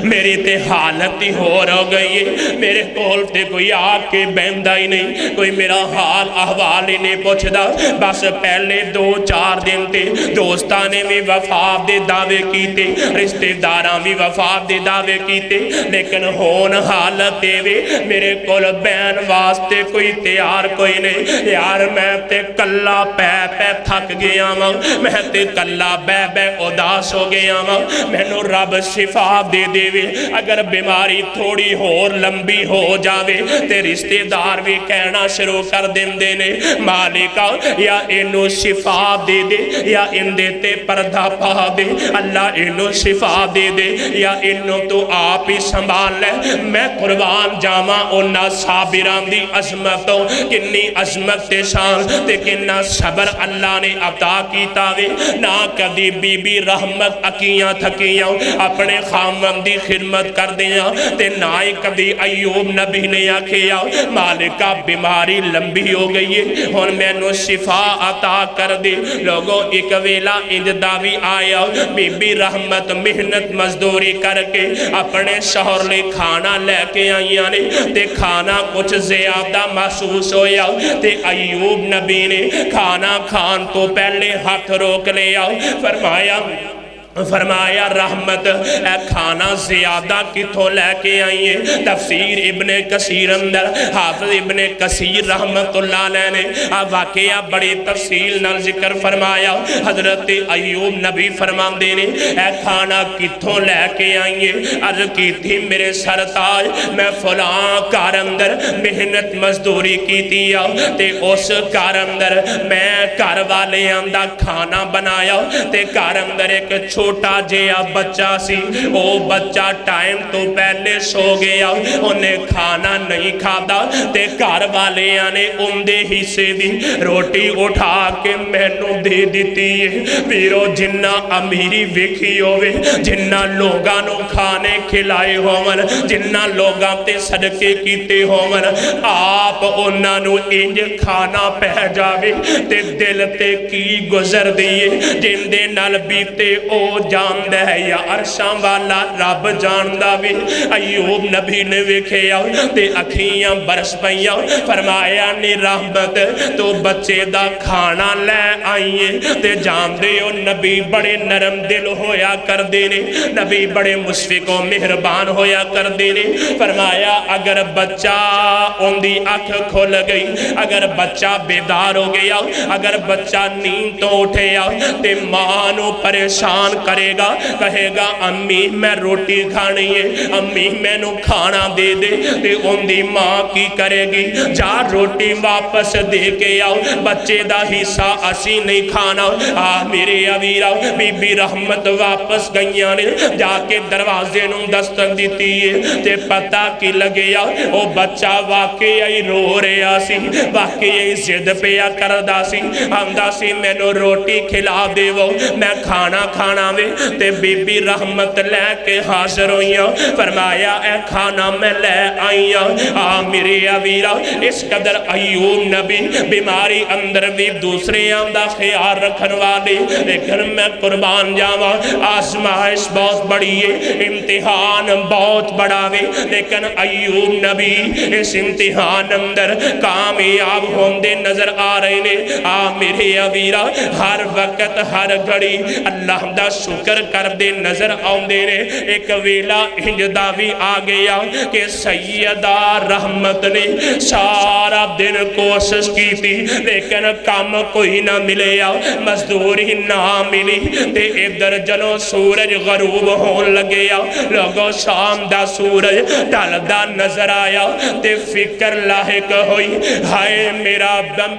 मेरी ते हालत ही होर हो गई है, मेरे कोल ते कोई आके बहंदा ही नहीं, कोई मेरा हाल अहवाल ही नहीं पुछदा। बस पहले 2-4 दिन ते दोस्तां ने भी वफा दे दावे कीते, रिश्तेदारां भी वफा दे दावे कीते, लेकिन हुण हालत देवे मेरे कोल बहन वास्ते कोई तैयार कोई नहीं। यार मैं ते कल्ला पै पै थक गया वां, मैं ते कल्ला बह बह उदास हो गया वां, मैनू रब शिफा दे दे देवे। अगर बीमारी थोड़ी होर लंबी हो जावे ते रिश्तेदार भी कहना शुरू कर देंदे ने मालिका या इनू शिफा दे दे या इंदे ते पर्दा पा दे, अल्लाह इनू शिफा दे दे या इनू तो आप ही संभाल ले। मैं कुर्बान जावा उन्हां साबिरां दी अजमत तो, किन्नी अजमत ते शान ते किन्ना सबर अल्लाह ने अता कीता वे। ना कदी बीबी रहमत अकियां थकियां अपने खामन दी खिदमत करदियां ते ना ही कदी अयूब नबी ने आखिया मालिका बीमारी लंबी हो गई है हुण मैनू शिफा अता कर दे। लोगों एक वेला इंजदा भी आया, बीबी रहमत मेहनत मजदूरी करके अपने शौहर ले खाना लैके आईया ने ते खाना कुछ ज्यादा महसूस होया ते अयूब नबी ने खाना खान तो पहले हाथ रोक लिया। फरमाया रहमत ए खाना ज्यादा किथों लैके आई है। तफसीर इब्ने कसीर अंदर हाफिज इब्ने कसीर रहमतुल्लाह अलैह ने आ वाकया बड़ी तफसील नाल जिक्र फरमाया। हजरत अयूब नबी फरमांदे ने ए खाना किथों लैके आई है। अर्ज की थी मेरे सरताज मैं फलां घर अंदर मेहनत मजदूरी की ते उस घर अंदर मैं घर वाले दा खाना बनाया ते घर अंदर एक छोटा जिहा बच्चा सी, वो बच्चा टाइम तो पहले सो गया, उन्हें खाना नहीं खाता ते घर वाले ने उनके हिस्से दी रोटी उठा के मैनू दे दी है। वीरो जिन्ना अमीरी वेखी होवे, जिन्ना लोगां नू खाने खिलाए होवन, जिन्ना लोगां ते सदके कीते होवन, आप उन्हां नू इंज खाना पै जावे ते दिल ते की गुजरदी है जिंदे नाल बीते ओ जानदा है या अरशां वाला रब जानदा वे। अयूब नबी ने वेखिया ते अखियां बरस पईयां। फरमाया नी रहमत तो बच्चे दा खाना लै आईए ते जानदे हो नबी बड़े नरम दिल होया करदे ने, नबी बड़े मुशफिक और मेहरबान होया करदे ने। फरमाया अगर बच्चा उनदी अख खुल गई, अगर बच्चा बेदार हो गया, अगर बच्चा नींद तो उठेया ते मां नू परेशान करेगा, कहेगा अम्मी मैं रोटी खानी है, अम्मी मैनू खाना दे दे, ते उनदी मां की करेगी जा रोटी वापस दे के आओ, बच्चे दा हिस्सा असी नहीं खाना। आ मेरे अवीरा बीबी रहमत वापस गईयां ने, जाके दरवाजे नू दस्तक दी है ते पता की लगिया वो बच्चा वाकई रो रहा सी, वाकई जिद पिया करदा सी, आंदा सी मैनू रोटी खिला देवो मैं खाना खाना वे। ते बीबी रहमत लैके हाजिर होइया। फरमाया ए खाना मैं लै आईया। आ मेरे अवीरा इस कदर अयूब नबी बीमारी अंदर भी दूसरे दा ख्याल रखन वाले, लेकिन मैं कुर्बान जावा आजमाइश बहुत बड़ी है, इम्तिहान बहुत बड़ा वे, लेकिन अयूब नबी इस इम्तिहान अंदर कामयाब होंदे नजर आ रहे ने। आ मेरे अवीरा हर वक्त हर घड़ी अल्लाह दा शुक्र करदे नजर आउंदे ने। एक वेला इंजदा भी आ गया कि सैयदा रहमत ने सारा दिन कोशिश की थी, लेकिन काम कोई ना मिले, मजदूरी ना मिली। ते इधर जनो सूरज गरूब होन लगे, लोगों शाम दा सूरज ढलदा नजर आया ते फिक्र लाहिक हुई, हाय मेरा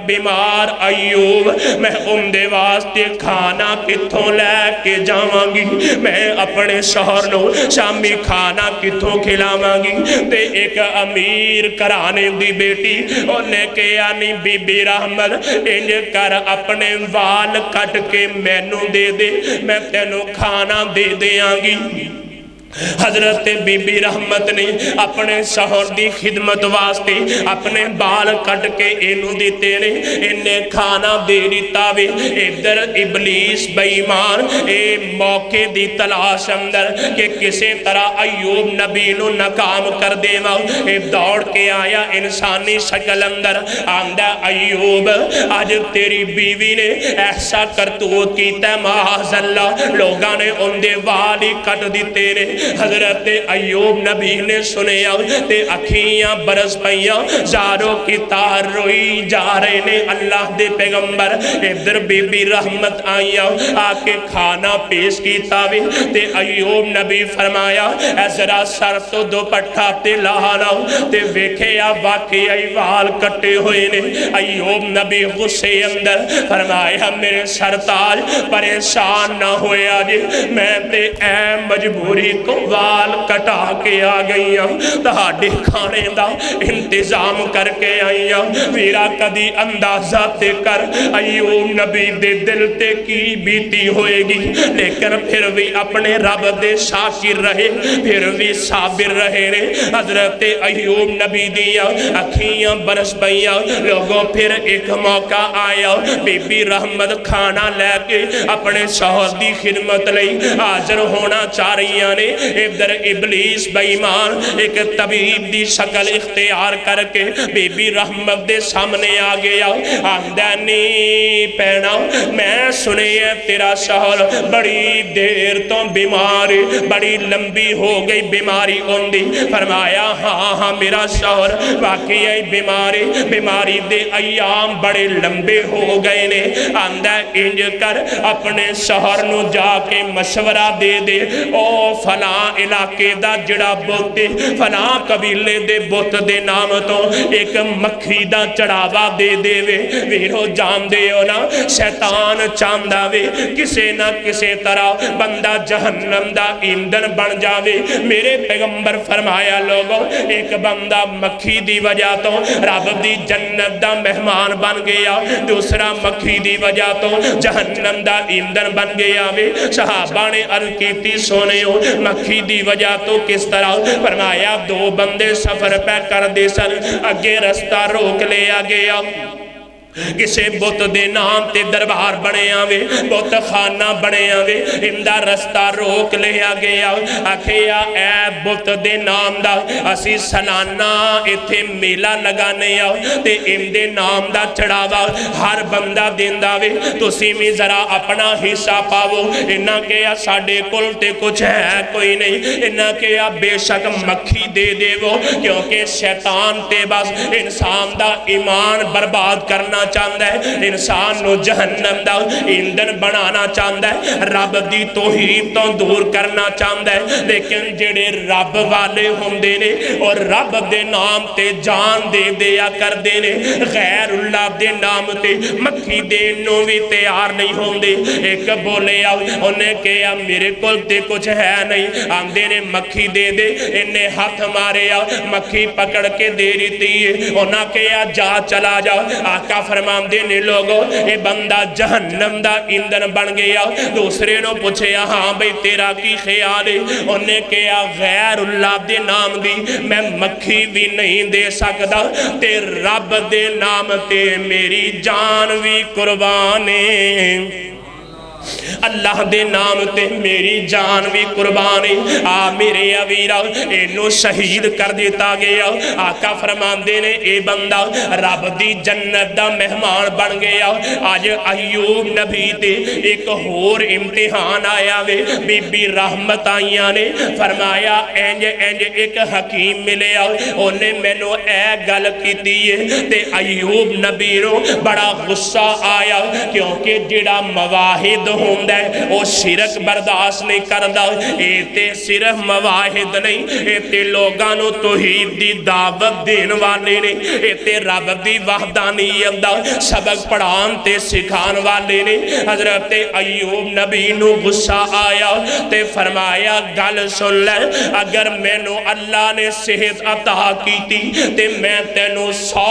बीमार अयूब, मैं उनदे वास्ते खाना किथों लैके जावांगी, मैं अपने शौहर नू शामी खाना किथों खिलावांगी। ते एक अमीर घराने दी बेटी उन्हें कहा नी बीबी रहमत इंज कर अपने वाल कट के मैनू दे दे, मैं तेनू खाना दे देंगी। हजरत बीबी रहमत ने अपने शौहर की खिदमत वास्ते अपने बाल कट के इनू दिते ने, इन्हें खाना दे दिता वे। इधर इबलीस बेईमान ए मौके की तलाश अंदर कि किसी तरह अयूब नबी नू नाकाम कर देवा, ए दौड़ के आया इंसानी शक्ल अंदर, आंदा अयूब अज तेरी बीवी ने ऐसा करतूत किया माज़अल्लाह, लोगों ने उनके वाल ही कट दिते ने, हजरत अयूब नबी ने सुनिया ते अखियां बरस पईयां, ज़ारों की तार रोई जा रहे ने। अल्लाह दे पैगंबर इधर बीबी रहमत आईया, आके खाना पेश किया वे ते अयूब नबी फरमाया जरा सर तो दुपट्टा ते ला लो ते वेखिया वाकई वाल कटे हुए ने। अयूब नबी गुस्से अंदर फरमाया मेरे सरताज परेशान ना होया जी, मैं ते ऐ मजबूरी तो वाल कटा के आ गई हूं, तुहाडे खाने का इंतजाम करके आई हूं। मेरा कदी अंदाजा ते कर अयूब नबी दे दिल ते की बीती होएगी, लेकिन फिर भी अपने रब दे शाकिर रहे, फिर भी साबिर रहे ने। हजरत अयूब नबी दिया अखियां बरस पईयां। लोगों फिर एक मौका आया, बीबी रहमत खाना लैके अपने शौहर की खिदमत लई हाजिर होना चाह रही ने। इधर इबलीस बेईमान एक तबीब की शक्ल इख्तियार करके बीबी रहमत दे सामने आ गया। आंदा नी पैना, मैं सुने तेरा शौहर बड़ी देर तो बीमार, बड़ी लंबी हो गई बीमारी उनकी। फरमाया हाँ हाँ मेरा शौहर वाकई बीमारी, बीमारी दे अयाम बड़े लंबे हो गए ने। आंदा इंज कर अपने शौहर नू जाके मशवरा दे दे, ओ फला इलाके दा जड़ा बुत फला कबीले दे बुत दे नाम तो एक मक्खी दा चढ़ावा दे देवे। वीरो जानदे हो ना शैतान चाहता वे किसे ना किसे तरह बंदा जहन्नम दा ईंधन बन जावे। मेरे पैगंबर फरमाया लोगों एक बंदा मक्खी दी वजह तो रब दी जन्नत दा मेहमान बन गया, दूसरा मक्खी दी वजह तो जहन्नम दा ईंधन बन गया वे। सहाबा ने अर्ज की सोने मक्खी दी वजह तो किस तरह? फरमाया दो बंदे सफर पे करते सन, अगे रास्ता रोक लिया गया, किसे बुत दे नाम ते दरबार बने आवे, बुत खाना बने आवे, इंदा रास्ता रोक लिया गया। आखिया ऐ बुत दे नाम दा असी सलाना इथे मेला लगाने आ ते इंदे नाम दा चढ़ावा हर बंदा देंदा वे, तुसी भी जरा अपना हिस्सा पावो। इन्ना कहा साडे कोल ते कुछ है कोई नहीं, इन्ना कहा बेशक मक्खी दे देवो, क्योंकि शैतान ते बस इंसान दा ईमान बर्बाद करना चाहता है, इंसान को जहन्नम दा ईंधन बनाना चाहता है, रब दी तौहीद तो दूर करना चाहता है। लेकिन जेड़े रब वाले होंदे ने और रब दे नाम ते जान दे दिया करते ने, गैरुल्लाह दे नाम ते मक्खी देन नूं भी तैयार नहीं होंदे। एक बोले उन्हें कहा मेरे कोल ते कुछ है नहीं, आंदे ने मक्खी दे दे, इन्हें हाथ मारे मक्खी पकड़ के दे दी है। उन्हें कहा जा चला जा। आका फरमांदे ने लोगों ये बंदा जहन्नम दा ईंधन बन गया। दूसरे ने पूछया हाँ भाई तेरा की ख्याल है? उन्हें कहा गैरुल्लाह दे नाम दी मैं मक्खी भी नहीं दे सकता, ते रब दे नाम ते मेरी जान भी कुर्बान है, अल्लाह दे नाम ते मेरी जान भी कुर्बानी। आ मेरे अवीरा इनू शहीद कर दिता गया। आका फरमांदे ने ए बंदा रब दी जन्नत दा मेहमान बन गया। अज अयूब नबी ते एक होर इम्तिहान आया वे, बीबी रहमत आईया ने फरमाया इंज इंज एक हकीम मिले, उन्हें मैनू ए गल कीती है ते अयूब नबी नू बड़ा गुस्सा आया, क्योंकि जिहड़ा मवाहिद होंदा है वो शिरक बर्दाश्त नहीं करता। ये ते सिर्फ मवाहिद नहीं, ये ते लोगां नू तौहीद दी दावत देन वाले ने, ये ते रब दी वहदानियत दा सबक पढ़ान ते सिखान वाले ने। हजरत अयूब नबी नू गुस्सा आया ते फरमाया गल सुन ले, अगर मैनू अल्लाह ने सेहत अता कीती ते मैं तेनू 100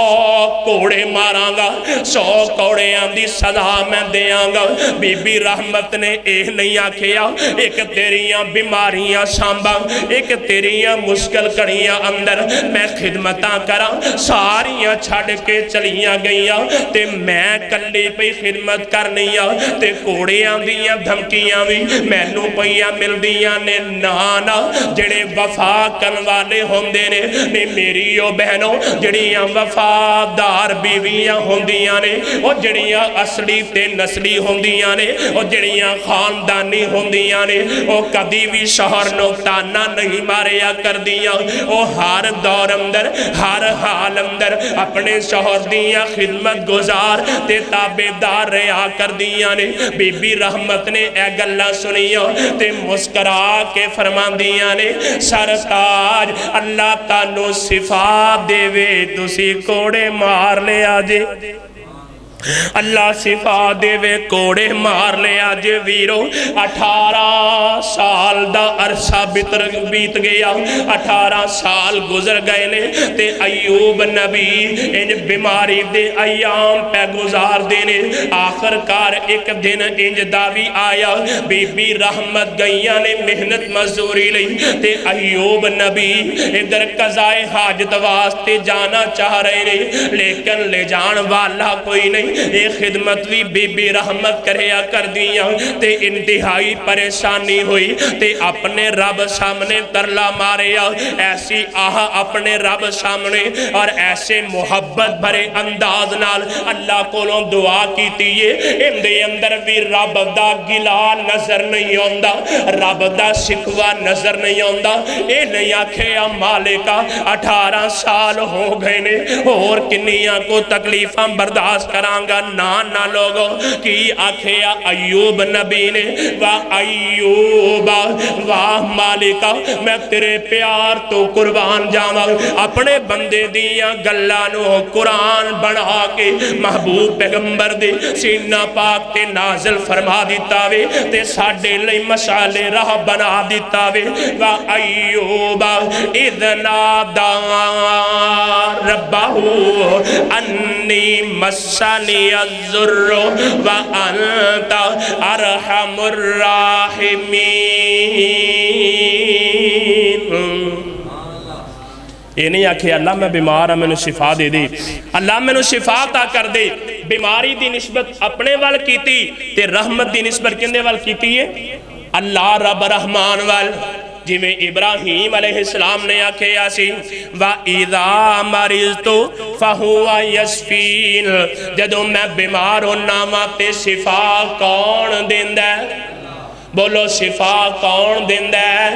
कोड़े मारांगा, 100 कोड़ियां दी सजा मैं देंगा। बीबी रहमत ने यह नहीं आखिया एक तेरिया बीमारियां सांभा, एक तेरिया मुश्किल घड़ियां अंदर मैं खिदमत करा, सारियां छड़ के चलियां गईयां ते मैं कल्ली पई खिदमत करनी आ, ते घोड़ियां दियां धमकियां भी मैनू पईयां मिलदियां ने। ना ना जेड़े वफा करन वाले होंदे ने मेरी ओ बहनों, जड़ियां वफादार बीवियां होंदियां ने, ओ जड़ियां असली ते नस्ली होंदियां ने, ओ जड़ियां खानदानी होंदियां ने वो कदी भी शौहर नूं ताना नहीं मारिया करदियां। वो हर दौर अंदर हर हाल अंदर अपने शौहर दियां खिदमत गुजार ते ताबेदार रहा करदियां ने। बीबी रहमत ने यह गल्लां सुनियां ते मुस्करा के फरमांदियां ने सरताज अल्लाह तानू शिफा देवे तुसी कोड़े मार लिया जे। अल्लाह शिफा देवे कोड़े मार लिया जे वीरो। 18 साल दा अरसा बीत गया, 18 साल गुजर गए ने ते अयूब नबी इंज बीमारी दे अयाम पे गुजार देने। आखिरकार एक दिन इंज दा भी आया बीबी रहमत गईया ने मेहनत मजदूरी लई ते अयूब नबी इधर कज़ाए हाजत वास्ते जाना चाह रहे ने लेकिन ले जान वाला कोई नहीं। ये खिदमत भी बीबी रहमत करया कर दिया ते इंतहाई परेशानी हुई ते अपने रब सामने तरला मारिया। ऐसी आह अपने रब सामने और ऐसे मुहब्बत भरे अंदाज नाल अल्लाह कोलों दुआ कीती है। इनदे अंदर भी रब दा गिला नजर नहीं आंदा, रब दा शिकवा नजर नहीं आंदा। ये नहीं आखिया मालिका 18 साल हो गए ने होर किन्नियां को तकलीफां बर्दाश्त करांगा ना ना लोगों की आखिया अयूब नबी ने वाह अयूबा वाह मालिका मैं तेरे प्यार तो कुर्बान जावां। अपने बंदे दियां गल्लां नूं कुरान बना के महबूब पैगंबर दे सीना पाक ते नाज़िल फरमा दिता वे ते साडे लई मसाले राह बना दिता वे। वाह अयूबा इदना दा रब्बहू अन्नी मस्सनी अज़्ज़ुर्रु व अंता अरहमुर राहिमीन। ये नहीं आखे अल्लाह मैं बीमार हाँ मैनू शिफा दे दे, अल्लाह मैनू शिफा ता कर दे। बीमारी की निस्बत अपने वाल कीती ते रहमत की निस्बत किंदे वाल कीती है अल्लाह रब रहमान वाल। जिमें इब्राहीम अलैहिस्सलाम ने आखिया सी वा इज़ा मरिज़तु फहुवा यशफीन। जदों मैं बीमार होना वा ते शिफा कौन देंदा है? बोलो शिफा कौन देंदा है?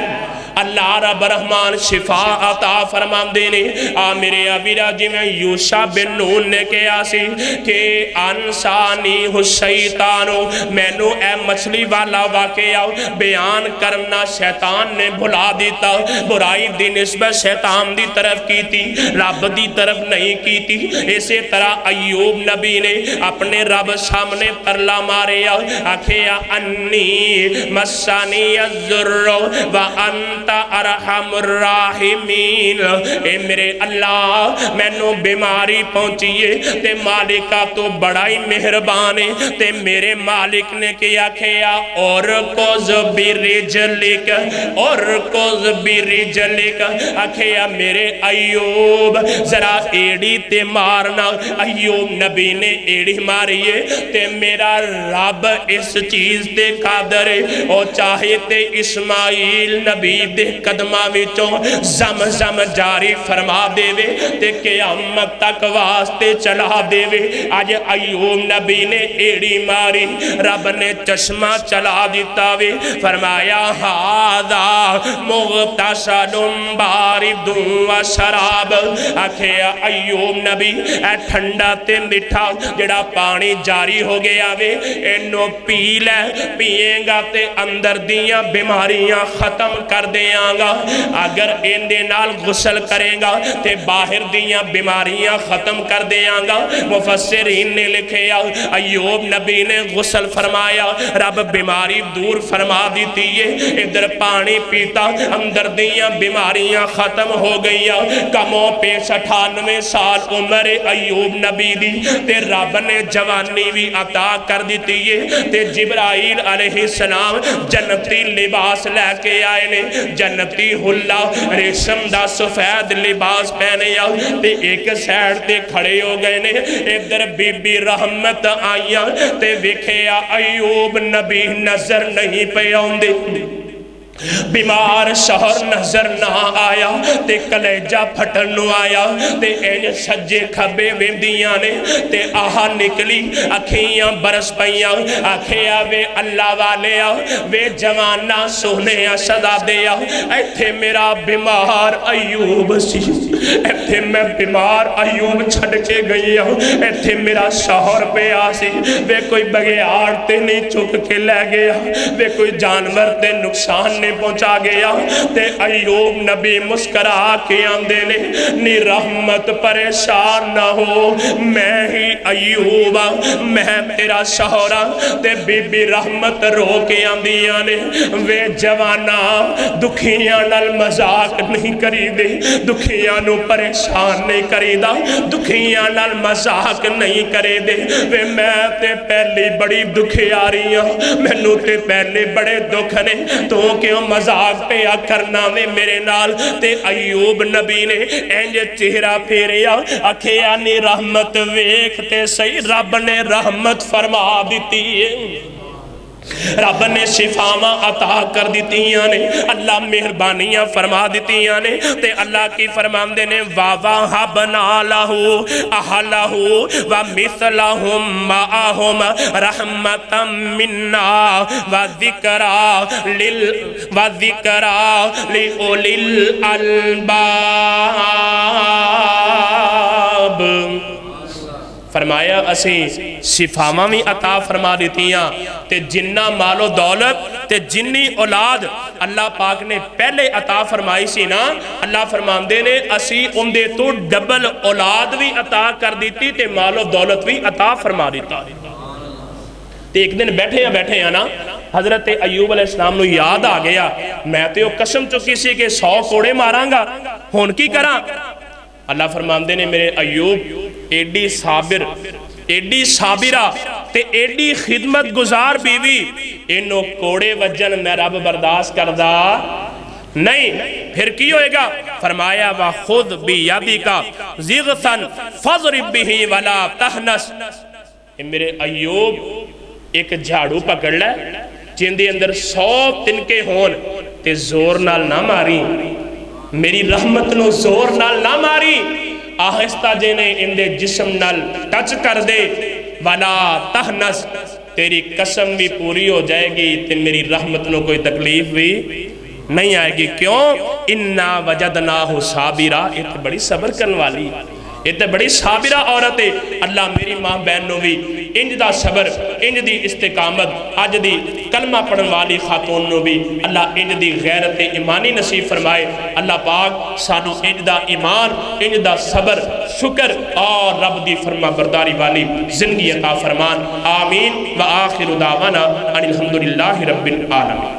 अल्लाह रब रहमान शिफा अता फरमांदे ने। आ मेरे अबीरा जिवें यूशा बिन नून ने कहा सी कि अनसानी हुशैतानो मैनू ए मछली वाला वाकया बयान करना शैतान ने भुला दिता। बुराई दी निस्बत शैतान दी तरफ की थी, रब दी तरफ नहीं की थी। इसी तरह अयूब नबी ने अपने रब सामने तरला मारिया आखिया अन्नी मस्सानी अज़्ज़ुर्रु व अंता अरहमुर राहिमीन। ए मेरे अल्लाह मैनू बीमारी पहुंची है ते मालिका तो बड़ा ही मेहरबान है। ते मेरे मालिक ने क्या आखिया और कुछ बिरिजलिक और कुछ बिरिजलिक आखिया मेरे अयूब जरा एड़ी ते मारना। अयूब नबी ने एड़ी मारी है ते मेरा रब इस चीज ते कादर है ओ चाहे ते इस्माइल नबी दे कदमां विचों ज़म-ज़म जारी फरमा देवे ते क़यामत तक वास्ते चला देवे। अज अयूब नबी ने एड़ी मारी रब ने चश्मा चला दिता वे। फरमाया हादा मुग़तसलुम बारिदुन व शराब। आखिया अयूब नबी ए ठंडा ते मिठा जिहड़ा पानी जारी हो गया वे इनू पी लै, पिएगा ते अंदर दियां बीमारियां खत्म कर देंगा। अगर इहदे नाल गुसल करेगा ते बाहर दियां बीमारियां खत्म कर देंगा। मुफस्सिरीन ने लिखिया अयूब नबी ने गुसल फरमाया रब बीमारी दूर फरमा दी है। इधर पानी पीता अंदर दियां बीमारियां खत्म हो गई। कमो पेश 98 साल उम्र अयूब नबी दी ते रब ने जवानी भी अता कर दी है। ते जिब्राइल अलैहिस्सलाम जन्नती लिबास लैके आए ने, जन्नती हुल्ला रेशम दा सफेद लिबास पहने आ ते एक साइड ते खड़े हो गए ने। इधर बीबी रहमत आईया ते वेखिया अयूब नबी नजर नहीं पे आउंदे। बीमार शहर नजर ना आया ते कलेजा फटन नु आया ते इंज सज्जे खब्बे वेंदियां ने ते आह निकली अखियां बरस पईयां आखिया वे अल्लाह वाले वे जवाना सोने सदा दे इत्थे मेरा बीमार अयूब सी इत्थे मैं बीमार अयूब छड़ के गई इत्थे मेरा शहर पिया सी वे कोई बघियाड़ ते नहीं चुक के लै गया वे कोई जानवर ते नुकसान नहीं पहुंचा गया ते अयूब नबी मुस्करा के आंदे ने नी रहमत परेशान ना हो मैं ही अयूब मैं तेरा शौहरा ते बीबी रहमत रो के आंदियां ने वे जवाना दुखियां नाल मजाक नहीं करीदे दुखियां नू परेशान नहीं करीदा दुखियां नाल मजाक नहीं करीदे वे मैं ते पहली बड़ी दुखियारी हां मैनू ते पहले बड़े दुख ने तू क्यों मजाक पिया करना वे मेरे नाल ते अयूब नबी ने इंज चेहरा फेरिया आखिया नी रहमत वेख ते सही रब ने रहमत फरमा दी है रब ने शिफावां अता कर दित्तियां ने अल्लाह मेहरबानियां फरमा दित्तियां ने ते अल्लाह की फरमांदे ने वावा हबना लहू अहलहू व मिसलहुम माअहुम रहमतम मिन्ना व ज़िक्रा लिउलिल अलबाब फरमाया असी शिफावां भी अता फरमा दित्तियां ते जिन्ना मालो दौलत ते जिन्नी औलाद अल्लाह पाक ने पहले अता फरमाई सी ना अल्लाह फरमांदे ने असी उनदे तो डबल औलाद भी अता कर दी ते मालो दौलत भी अता फरमा दिता। ते एक दिन बैठे ना हजरत अयूब अलैहिस्सलाम नू याद आ गया मैं तो कसम चुकी सी कि 100 कोड़े मारांगा हुण की करा। अल्लाह फरमांदे ने मेरे अयूब एडी साबिरा ते एडी खिदमत गुजार बीवी इनो कोड़े वजन मैं रब बर्दाश्त करदा नहीं फिर की होएगा। फरमाया वा खुद भी यादी का ज़िग़सन फज़रिब बिही वला तहनस मेरे अयूब एक झाड़ू पकड़ लै जिंदे अंदर 100 तिनके होन ते जोर नाल ना मारी मेरी रहमत नो जोर नाल ना मारी आहिस्ता जेने इंदे जिस्म नाल टच कर दे वला तहनस तेरी कसम भी पूरी हो जाएगी ते मेरी रहमत नो कोई तकलीफ भी नहीं आएगी। क्यों इन्ना वजदनाहु साबिरा इत बड़ी सब्र करने वाली इत बड़ी साबिरा औरत है। अल्लाह मेरी मां बहन नो भी इंज दा सबर इंज दी इस्तिकामत अज दी कलमा पढ़न वाली खातून नो भी अल्लाह इंज दी गैरत ईमानी नसीब फरमाए। अल्लाह पाक सानू इंज दा ईमान इंज दा सबर शुक्र और रब दी फरमा बरदारी वाली जिंदगी अता फरमान। आमीन व आखिर दावाना अनिल हम्दुलिल्लाहि रब्बिल आलमीन।